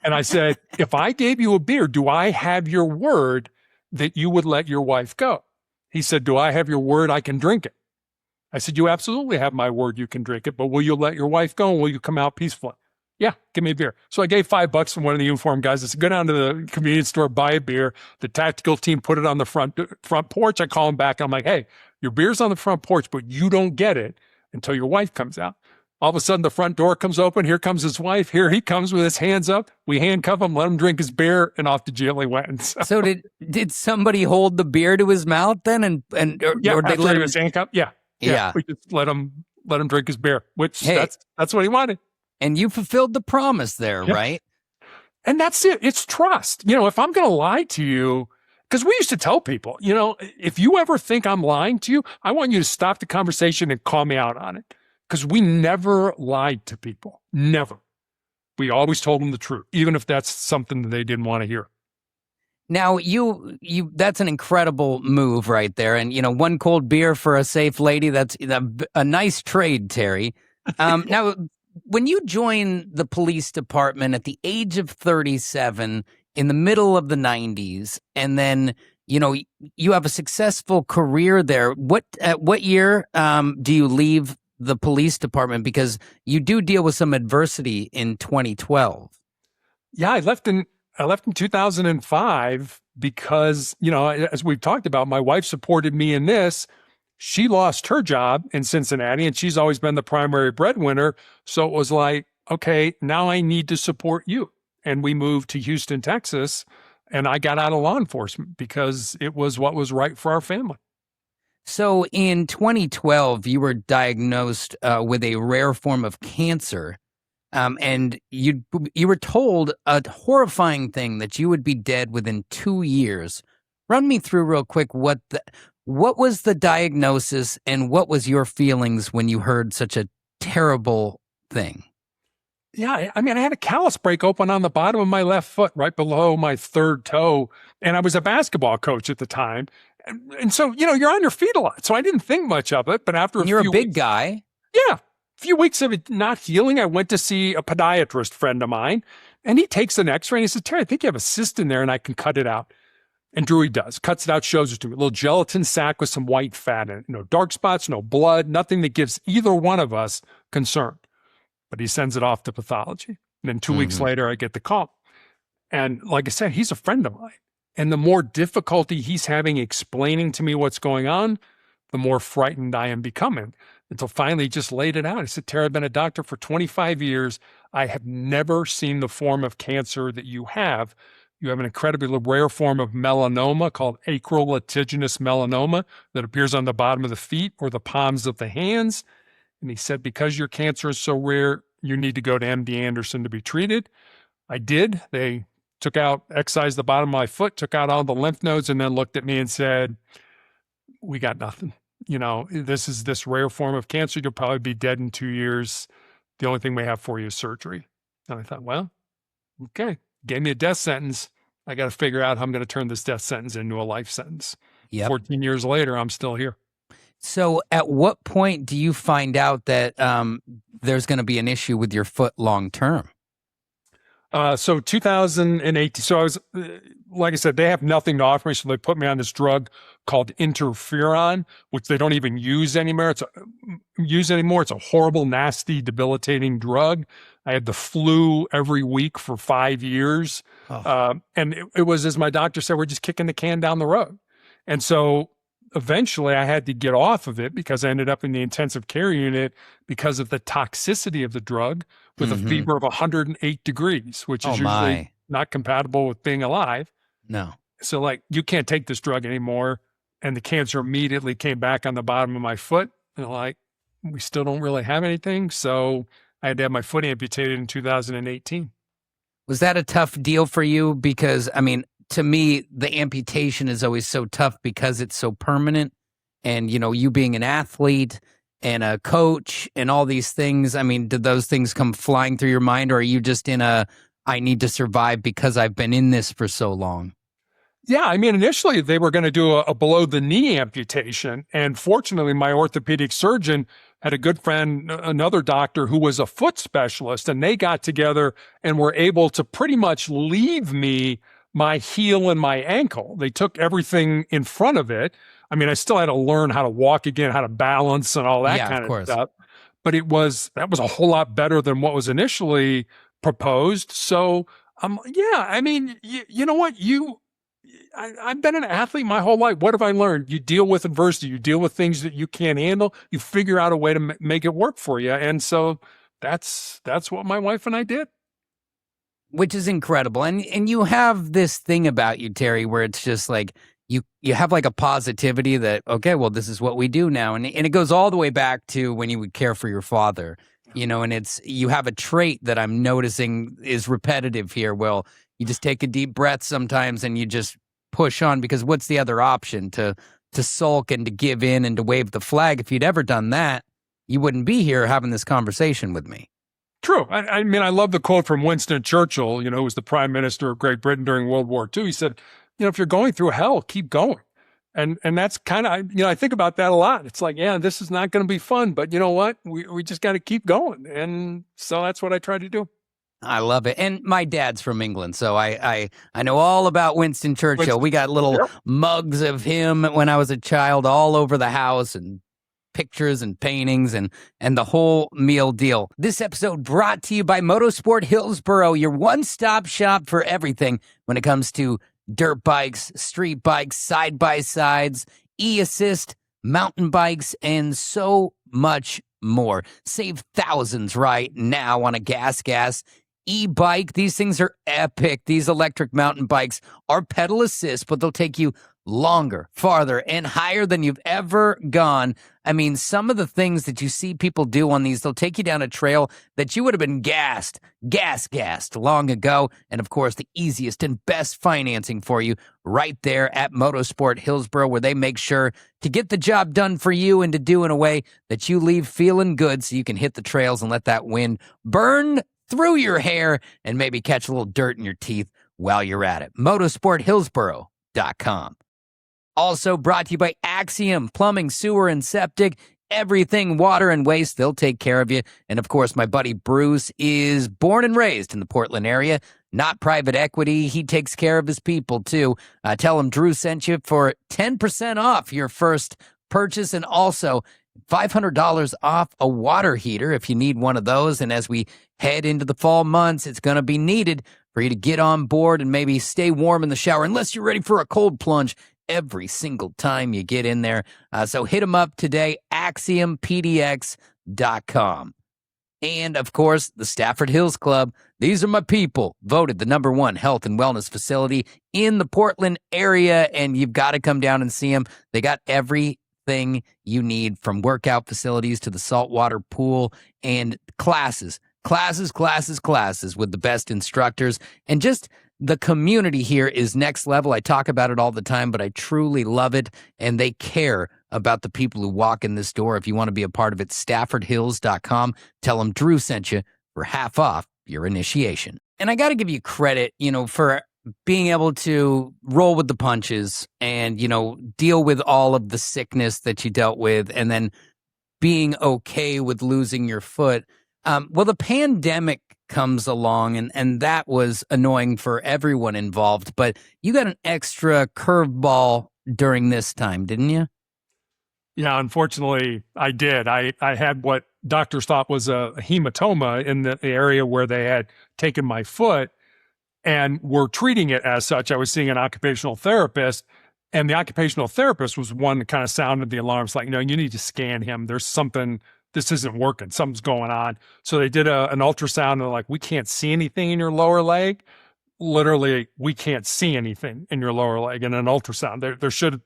And I said, if I gave you a beer, do I have your word that you would let your wife go? He said, do I have your word I can drink it? I said, you absolutely have my word you can drink it, but will you let your wife go and will you come out peacefully? Yeah, give me a beer. So I gave $5 to one of the uniformed guys. I said, go down to the convenience store, buy a beer. The tactical team put it on the front porch. I call him back. I'm like, hey, your beer's on the front porch, but you don't get it until your wife comes out. All of a sudden, the front door comes open. Here comes his wife. Here he comes with his hands up. We handcuff him, let him drink his beer, and off to jail he went. So did somebody hold the beer to his mouth then? Or they let him handcuff? Yeah, we just let him drink his beer, which that's what he wanted. And you fulfilled the promise there, right? And that's it. It's trust. If I'm going to lie to you, because we used to tell people, if you ever think I'm lying to you, I want you to stop the conversation and call me out on it. Because we never lied to people. Never. We always told them the truth, even if that's something that they didn't want to hear. Now, you that's an incredible move right there. And, one cold beer for a safe lady, that's a nice trade, Terry. Now, when you join the police department at the age of 37 in the middle of the 90s, and then, you have a successful career there, what year do you leave the police department? Because you do deal with some adversity in 2012. Yeah, I left in 2005 because, as we've talked about, my wife supported me in this. She lost her job in Cincinnati and she's always been the primary breadwinner. So it was like, okay, now I need to support you. And we moved to Houston, Texas, and I got out of law enforcement because it was what was right for our family. So in 2012, you were diagnosed with a rare form of cancer. And you were told a horrifying thing that you would be dead within 2 years. Run me through real quick what was the diagnosis and what was your feelings when you heard such a terrible thing? Yeah, I mean, I had a callus break open on the bottom of my left foot, right below my third toe, and I was a basketball coach at the time, and so you're on your feet a lot, so I didn't think much of it. But after You're a big weeks, guy. yeah, a few weeks of it not healing, I went to see a podiatrist friend of mine, and he takes an X-ray and he says, "Terry, I think you have a cyst in there, and I can cut it out." And Drew, he does, cuts it out, shows it to me, a little gelatin sac with some white fat in it, no dark spots, no blood, nothing that gives either one of us concern. But he sends it off to pathology. And then 2 weeks later, I get the call. And like I said, he's a friend of mine. And the more difficulty he's having explaining to me what's going on, the more frightened I am becoming. Until finally he just laid it out. He said, "Terry, I've been a doctor for 25 years. I have never seen the form of cancer that you have. You have an incredibly rare form of melanoma called acral lentiginous melanoma that appears on the bottom of the feet or the palms of the hands." And he said, "Because your cancer is so rare, you need to go to MD Anderson to be treated." I did. They excised the bottom of my foot, took out all the lymph nodes, and then looked at me and said, "We got nothing. This is this rare form of cancer. You'll probably be dead in 2 years. The only thing we have for you is surgery." And I thought, well, okay, gave me a death sentence. I got to figure out how I'm going to turn this death sentence into a life sentence. Yep. 14 years later, I'm still here. So at what point do you find out that there's going to be an issue with your foot long term? So 2018, so I was, like I said, they have nothing to offer me. So they put me on this drug called interferon, which they don't even use anymore. It's a horrible, nasty, debilitating drug. I had the flu every week for 5 years. Oh. And it was, as my doctor said, we're just kicking the can down the road. And so eventually I had to get off of it because I ended up in the intensive care unit because of the toxicity of the drug with a fever of 108 degrees, which is usually not compatible with being alive. No. So you can't take this drug anymore. And the cancer immediately came back on the bottom of my foot. And we still don't really have anything. So I had to have my foot amputated in 2018. Was that a tough deal for you? Because, to me, the amputation is always so tough because it's so permanent. And, you being an athlete and a coach and all these things, did those things come flying through your mind? Or are you just in I need to survive because I've been in this for so long? Yeah, initially they were going to do a below the knee amputation. And fortunately, my orthopedic surgeon had a good friend, another doctor who was a foot specialist, and they got together and were able to pretty much leave me my heel and my ankle. They took everything in front of it. I still had to learn how to walk again, how to balance and all that kind of stuff. But that was a whole lot better than what was initially proposed. So, you know what? I've been an athlete my whole life. What have I learned? You deal with adversity. You deal with things that you can't handle. You figure out a way to make it work for you. And so that's what my wife and I did. Which is incredible. And you have this thing about you, Terry, where it's just you have a positivity that, okay, well, this is what we do now. And it goes all the way back to when you would care for your father, and you have a trait that I'm noticing is repetitive here. Well, you just take a deep breath sometimes and you just push on, because what's the other option? To sulk and to give in and to wave the flag. If you'd ever done that, you wouldn't be here having this conversation with me. True. I love the quote from Winston Churchill, who was the Prime Minister of Great Britain during World War II. He said, if you're going through hell, keep going. And that's kind of, I think about that a lot. It's this is not going to be fun, but you know what? We just got to keep going. And so that's what I try to do. I love it. And my dad's from England, so I know all about Winston Churchill. We got little mugs of him when I was a child all over the house, and pictures and paintings and the whole meal deal. This episode brought to you by Motorsport Hillsboro, your one-stop shop for everything when it comes to dirt bikes, street bikes, side-by-sides, e-assist, mountain bikes, and so much more. Save thousands right now on a gas e-bike. These things are epic. These electric mountain bikes are pedal assist, but they'll take you longer, farther, and higher than you've ever gone. I mean, some of the things that you see people do on these, they'll take you down a trail that you would have been gassed long ago. And of course, the easiest and best financing for you right there at Motorsport Hillsboro, where they make sure to get the job done for you and to do in a way that you leave feeling good so you can hit the trails and let that wind burn through your hair and maybe catch a little dirt in your teeth while you're at it. Motorsporthillsboro.com. Also brought to you by Axiom Plumbing, Sewer, and Septic. Everything water and waste, they'll take care of you. And of course, my buddy Bruce is born and raised in the Portland area, not private equity. He takes care of his people too. Tell him Drew sent you for 10% off your first purchase, and also $500 off a water heater if you need one of those. And as we head into the fall months, it's going to be needed for you to get on board and maybe stay warm in the shower, unless you're ready for a cold plunge every single time you get in there. So hit them up today, AxiomPDX.com. And of course, the Stafford Hills Club. These are my people, voted the #1 health and wellness facility in the Portland area. And you've got to come down and see them. They got everything you need, from workout facilities to the saltwater pool, and classes with the best instructors. And just the community here is next level. I talk about it all the time, but I truly love it. And they care about the people who walk in this door. If you want to be a part of it, StaffordHills.com. Tell them Drew sent you for half off your initiation. And I got to give you credit, for being able to roll with the punches and, deal with all of the sickness that you dealt with, and then being okay with losing your foot. Well, the pandemic comes along, and that was annoying for everyone involved, but you got an extra curveball during this time, didn't you? Yeah, unfortunately, I did. I had what doctors thought was a hematoma in the area where they had taken my foot and were treating it as such. I was seeing an occupational therapist, and the occupational therapist was one that kind of sounded the alarms, like, no, you need to scan him. There's something, this isn't working. Something's going on. So they did an ultrasound, and they're like, we can't see anything in your lower leg. Literally, we can't see anything in your lower leg in an ultrasound.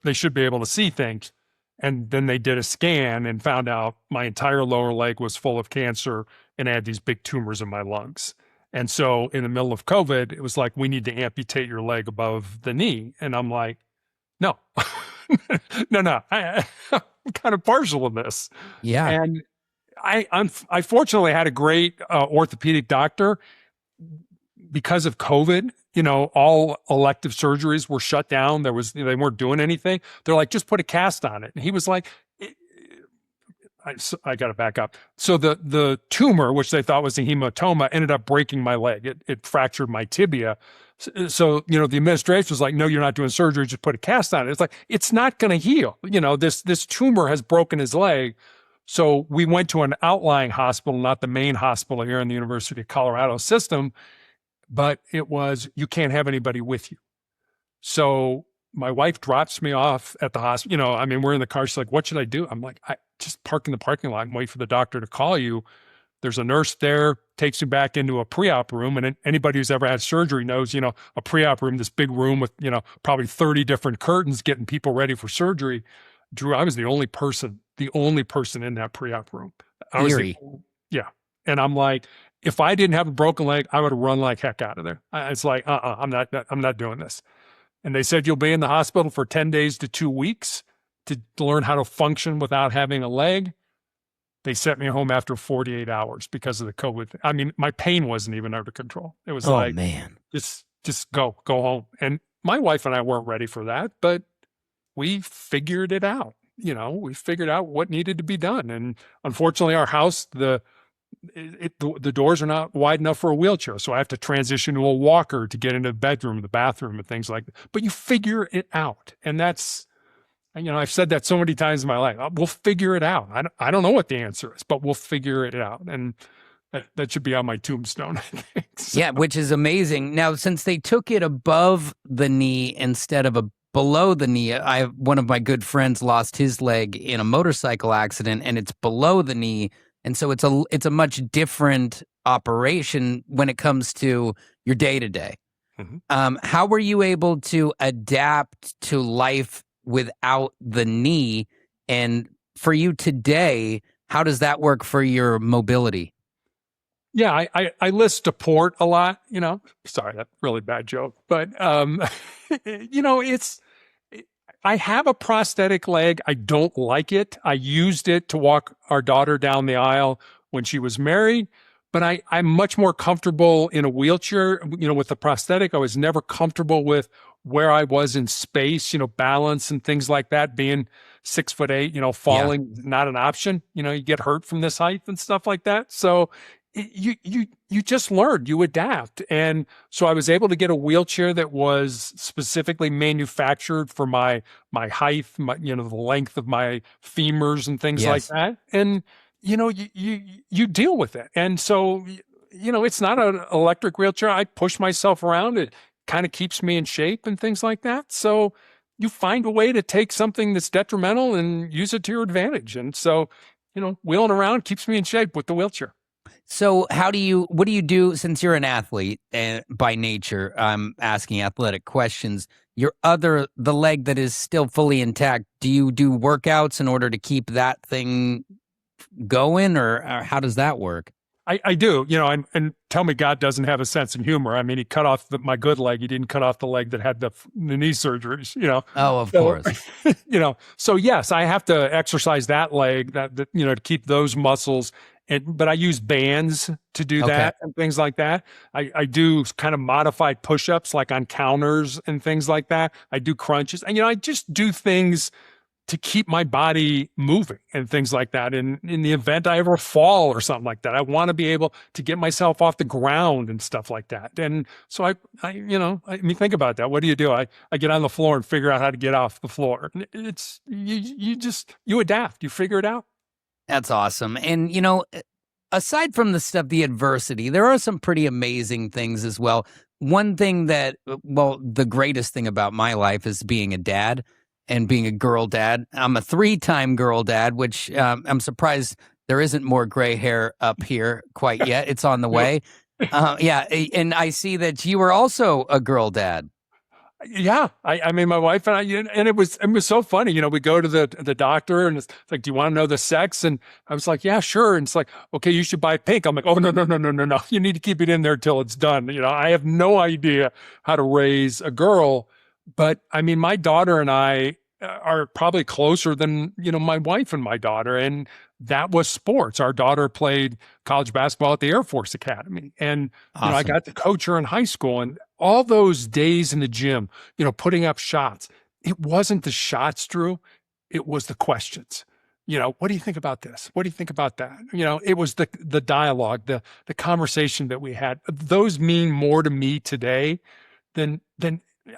They should be able to see things. And then they did a scan and found out my entire lower leg was full of cancer, and I had these big tumors in my lungs. And so in the middle of COVID, it was like, we need to amputate your leg above the knee. And I'm like, no, no, I'm kind of partial in this. Yeah. And I fortunately had a great orthopedic doctor. Because of COVID, all elective surgeries were shut down. They weren't doing anything. They're like, just put a cast on it. And he was like, I got to back up. So the tumor, which they thought was a hematoma, ended up breaking my leg. It fractured my tibia. So, the administration was like, no, you're not doing surgery. Just put a cast on it. It's like, it's not going to heal. This tumor has broken his leg. So we went to an outlying hospital, not the main hospital here in the University of Colorado system, but it was, you can't have anybody with you. So my wife drops me off at the hospital. We're in the car. She's like, what should I do? I'm like, I just park in the parking lot and wait for the doctor to call you. There's a nurse there, takes you back into a pre-op room. And anybody who's ever had surgery knows, a pre-op room, this big room with, probably 30 different curtains getting people ready for surgery. Drew, I was the only person in that pre-op room. Yeah. And I'm like, if I didn't have a broken leg, I would have run like heck out of there. It's like, I'm not doing this. And they said, you'll be in the hospital for 10 days to 2 weeks to learn how to function without having a leg. They sent me home after 48 hours because of the COVID. My pain wasn't even under control. It was man, just go home. And my wife and I weren't ready for that, but we figured it out. We figured out what needed to be done. And unfortunately, our house, the doors are not wide enough for a wheelchair. So I have to transition to a walker to get into the bedroom, the bathroom, and things like that. But you figure it out. And that's And, I've said that so many times in my life. We'll figure it out. I don't know what the answer is, but we'll figure it out. And that should be on my tombstone, I think. So. Yeah, which is amazing. Now, since they took it above the knee instead of below the knee, one of my good friends lost his leg in a motorcycle accident, and it's below the knee, and so it's a much different operation when it comes to your day to day. How were you able to adapt to life without the knee? And for you today, how does that work for your mobility? Yeah, I list to port a lot, sorry, that's a really bad joke, but, I have a prosthetic leg. I don't like it. I used it to walk our daughter down the aisle when she was married, but I'm much more comfortable in a wheelchair, with the prosthetic. I was never comfortable with where I was in space, balance and things like that. Being 6'8", falling, not an option. You get hurt from this height and stuff like that. So you just learn, you adapt. And so I was able to get a wheelchair that was specifically manufactured for my height, the length of my femurs and things like that. And, you deal with it. And so, it's not an electric wheelchair. I push myself around. It kind of keeps me in shape and things like that. So you find a way to take something that's detrimental and use it to your advantage. And so, wheeling around keeps me in shape with the wheelchair. So what do you do since you're an athlete by nature? I'm asking athletic questions. The leg that is still fully intact, do you do workouts in order to keep that thing going, or how does that work? I do, and tell me God doesn't have a sense of humor. I mean, he cut off my good leg. He didn't cut off the leg that had the knee surgeries, Oh, of course. So yes, I have to exercise that leg to keep those muscles. But I use bands to do that and things like that. I do kind of modified push-ups like on counters and things like that. I do crunches. And, I just do things to keep my body moving and things like that. And in the event I ever fall or something like that, I want to be able to get myself off the ground and stuff like that. And so I think about that. What do? I get on the floor and figure out how to get off the floor. It's, you adapt, you figure it out. That's awesome. And, aside from the adversity, there are some pretty amazing things as well. One thing the greatest thing about my life is being a dad and being a girl dad. I'm a 3-time girl dad, which I'm surprised there isn't more gray hair up here quite yet. It's on the way. And I see that you were also a girl dad. Yeah, I mean, my wife and I, and it was so funny. We go to the doctor, and it's like, do you want to know the sex? And I was like, yeah, sure. And it's like, okay, you should buy pink. I'm like, oh no. You need to keep it in there till it's done. I have no idea how to raise a girl, but I mean, my daughter and I are probably closer than my wife and my daughter, and that was sports. Our daughter played college basketball at the Air Force Academy, and awesome. I got to coach her in high school, and all those days in the gym, putting up shots. It wasn't the shots, Drew. It was the questions. What do you think about this? What do you think about that? It was the dialogue, the conversation that we had. Those mean more to me today than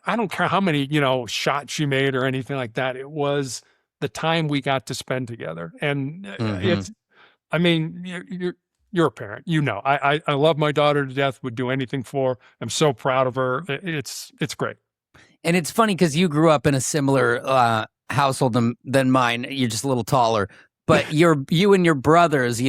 I don't care how many, shots she made or anything like that. It was the time we got to spend together. And you're a parent, I love my daughter to death, would do anything for her. I'm so proud of her. It's great. And it's funny because you grew up in a similar household than mine. You're just a little taller, but you and your brothers,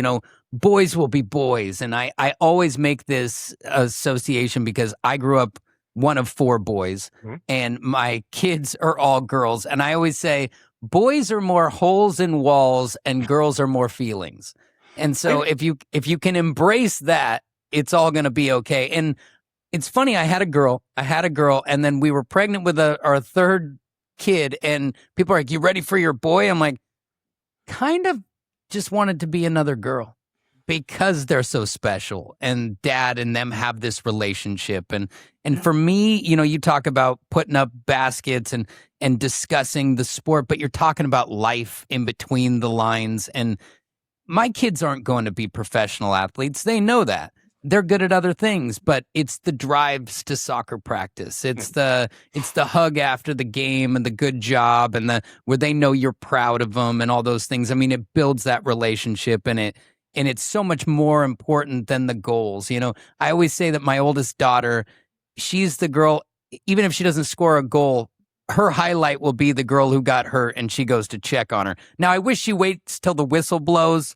boys will be boys. And I always make this association because I grew up one of 4 boys, and my kids are all girls. And I always say, boys are more holes in walls and girls are more feelings. And so if you can embrace that, it's all going to be okay. And it's funny, I had a girl, and then we were pregnant with our 3rd kid, and people are like, you ready for your boy? I'm like, kind of just wanted to be another girl because they're so special, and dad and them have this relationship. And for me, you talk about putting up baskets and discussing the sport, but you're talking about life in between the lines. And my kids aren't going to be professional athletes. They know that. they're good at other things, but it's the drives to soccer practice. It's the hug after the game and the good job and the where they know you're proud of them and all those things. I mean, it builds that relationship, and it's so much more important than the goals. You know, I always say that my oldest daughter, she's the girl, even if she doesn't score a goal, her highlight will be the girl who got hurt and she goes to check on her. Now, I wish she waits till the whistle blows,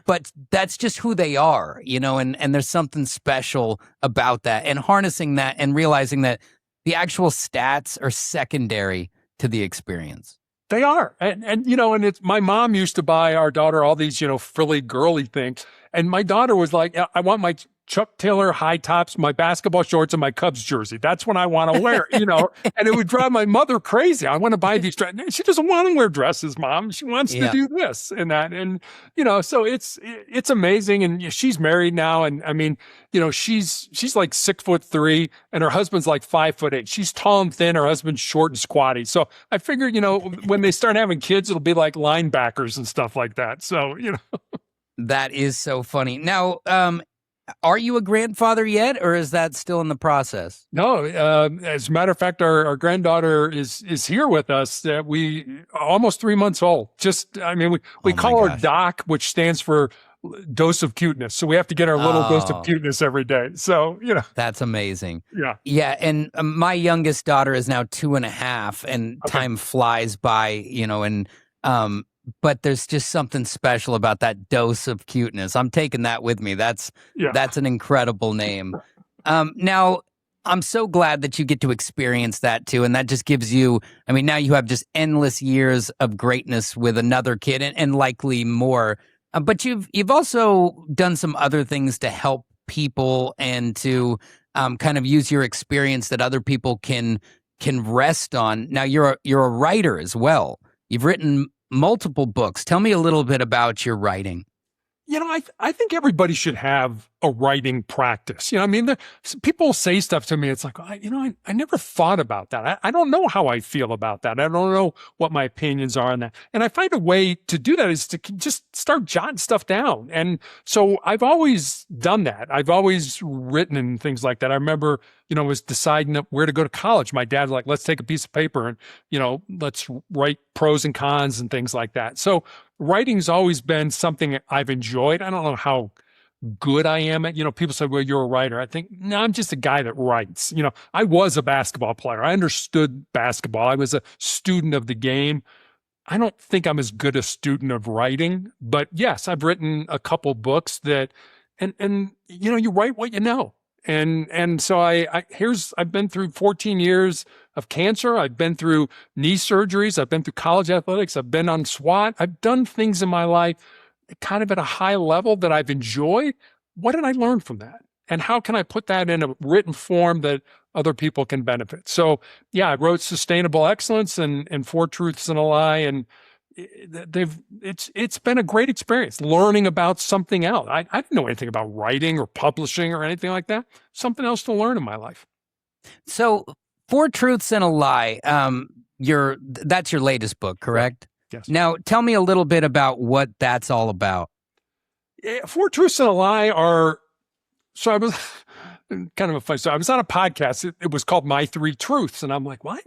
but that's just who they are, you know, and there's something special about that, and harnessing that and realizing that the actual stats are secondary to the experience. They are. And you know, and it's my mom used to buy our daughter all these, you know, frilly girly things. And my daughter was like, I want my Chuck Taylor high tops, my basketball shorts, and my Cubs jersey. That's what I want to wear, you know. And it would drive my mother crazy. I want to buy these dresses. She doesn't want to wear dresses, Mom. She wants to do this and that. And, you know, so it's amazing. And she's married now. And I mean, you know, she's like 6'3" and her husband's like 5'8". She's tall and thin. Her husband's short and squatty. So I figured, you know, when they start having kids, it'll be like linebackers and stuff like that. So, you know. That is so funny. Now, are you a grandfather yet, or is that still in the process? No, as a matter of fact, our granddaughter is here with us. We almost 3 months old. Just, I mean, we call her Doc, which stands for dose of cuteness. So we have to get our little dose of cuteness every day. So, you know, that's amazing. Yeah. And my youngest daughter is now 2.5, and time flies by, you know, and but there's just something special about that dose of cuteness. I'm taking that with me. That's an incredible name. Now, I'm so glad that you get to experience that too. And that just gives you, I mean, now you have just endless years of greatness with another kid, and likely more. But you've also done some other things to help people and to kind of use your experience that other people can rest on. Now, you're a writer as well. You've written multiple books. Tell me a little bit about your writing. You know, I think everybody should have a writing practice. You know, I mean, people say stuff to me. It's like, I never thought about that. I don't know how I feel about that. I don't know what my opinions are on that. And I find a way to do that is to just start jotting stuff down. And so I've always done that. I've always written and things like that. I remember, you know, was deciding where to go to college. My dad was like, let's take a piece of paper and, you know, let's write pros and cons and things like that. So writing's always been something I've enjoyed. I don't know how good I am at, you know, people say, well, you're a writer. I think, no, I'm just a guy that writes. You know, I was a basketball player. I understood basketball. I was a student of the game. I don't think I'm as good a student of writing, but yes, I've written a couple books that, and, you know, you write what you know. And so I've been through 14 years of cancer. I've been through knee surgeries. I've been through college athletics. I've been on SWAT. I've done things in my life kind of at a high level that I've enjoyed. What did I learn from that? And how can I put that in a written form that other people can benefit? So yeah, I wrote Sustainable Excellence and Four Truths and a Lie. And it's been a great experience learning about something else. I didn't know anything about writing or publishing or anything like that. Something else to learn in my life. So Four Truths and a Lie, that's your latest book, correct? Yes. Now, tell me a little bit about what that's all about. Four Truths and a Lie so I was kind of a funny. So I was on a podcast. It was called My Three Truths. And I'm like, what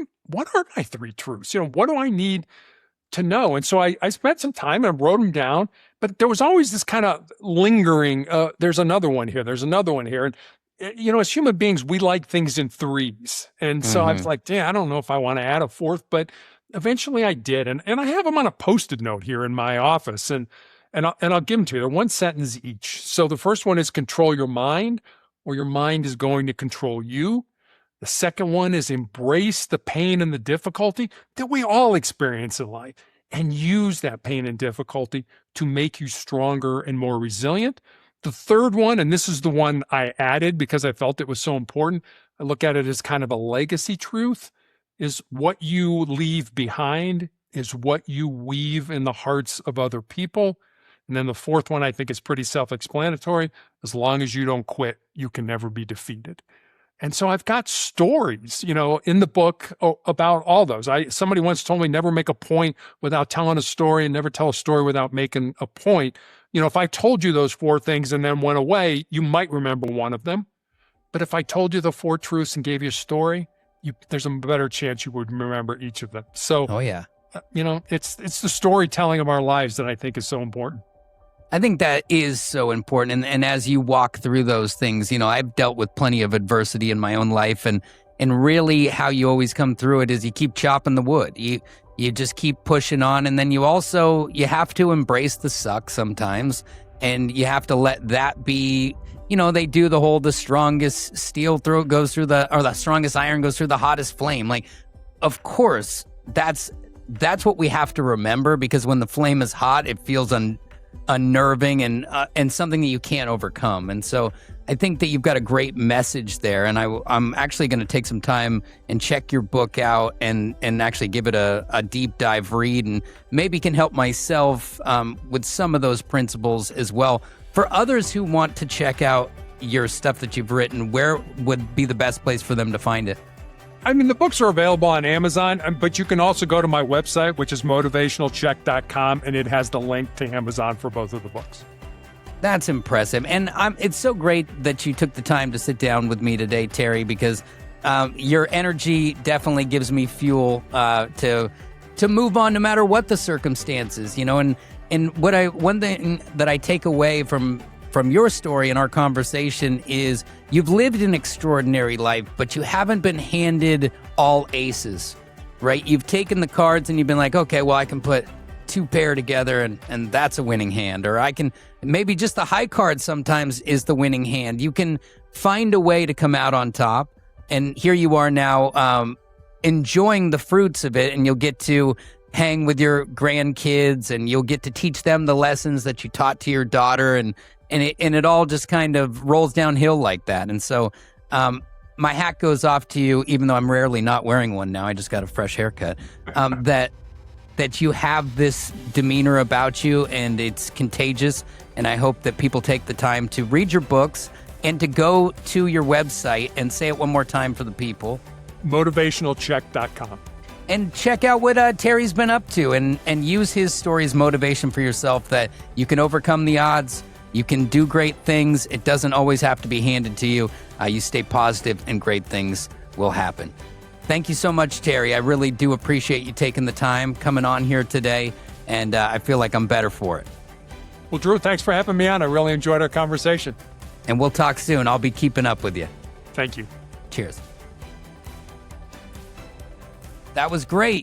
are my three truths? You know, what do I need to know? And so I spent some time and wrote them down, but there was always this kind of lingering, there's another one here. There's another one here. And, you know, as human beings, we like things in threes. And so I was like, I don't know if I want to add a fourth, but eventually I did. And I have them on a Post-it note here in my office, and I'll give them to you. They're one sentence each. So the first one is control your mind, or your mind is going to control you. The second one is embrace the pain and the difficulty that we all experience in life, and use that pain and difficulty to make you stronger and more resilient. The third one, and this is the one I added because I felt it was so important, I look at it as kind of a legacy truth, is what you leave behind is what you weave in the hearts of other people. And then the fourth one I think is pretty self-explanatory. As long as you don't quit, you can never be defeated. And so I've got stories, you know, in the book about all those. Somebody once told me never make a point without telling a story, and never tell a story without making a point. If I told you those 4 things and then went away, you might remember one of them. But if I told you the 4 truths and gave you a story, there's a better chance you would remember each of them. So, Oh, yeah. It's the storytelling of our lives that I think is so important. I think that is so important. And as you walk through those things, I've dealt with plenty of adversity in my own life. And really how you always come through it is you keep chopping the wood. You just keep pushing on. And then you have to embrace the suck sometimes. And you have to let that be, they do the strongest steel goes through the strongest iron goes through the hottest flame. Like, of course, that's what we have to remember, because when the flame is hot, it feels unnerving and something that you can't overcome. And so I think that you've got a great message there. And I'm actually going to take some time and check your book out and actually give it a deep dive read, and maybe can help myself with some of those principles as well. For others who want to check out your stuff that you've written, where would be the best place for them to find it? The books are available on Amazon, but you can also go to my website, which is motivationalcheck.com, and it has the link to Amazon for both of the books. That's impressive. And it's so great that you took the time to sit down with me today, Terry, because your energy definitely gives me fuel to move on no matter what the circumstances, And one thing that I take away from your story and our conversation is you've lived an extraordinary life, but you haven't been handed all aces, right? You've taken the cards and you've been like, okay, well, I can put 2 pair together and that's a winning hand. Or maybe just the high card sometimes is the winning hand. You can find a way to come out on top. And here you are now enjoying the fruits of it, and you'll get to hang with your grandkids, and you'll get to teach them the lessons that you taught to your daughter, and it all just kind of rolls downhill like that. And so my hat goes off to you, even though I'm rarely not wearing one now. I just got a fresh haircut. That you have this demeanor about you, and it's contagious. And I hope that people take the time to read your books and to go to your website and say it one more time for the people. Motivationalcheck.com. And check out what Terry's been up to, and use his story as motivation for yourself, that you can overcome the odds, you can do great things. It doesn't always have to be handed to you. You stay positive and great things will happen. Thank you so much, Terry. I really do appreciate you taking the time, coming on here today, and I feel like I'm better for it. Well, Drew, thanks for having me on. I really enjoyed our conversation. And we'll talk soon. I'll be keeping up with you. Thank you. Cheers. That was great.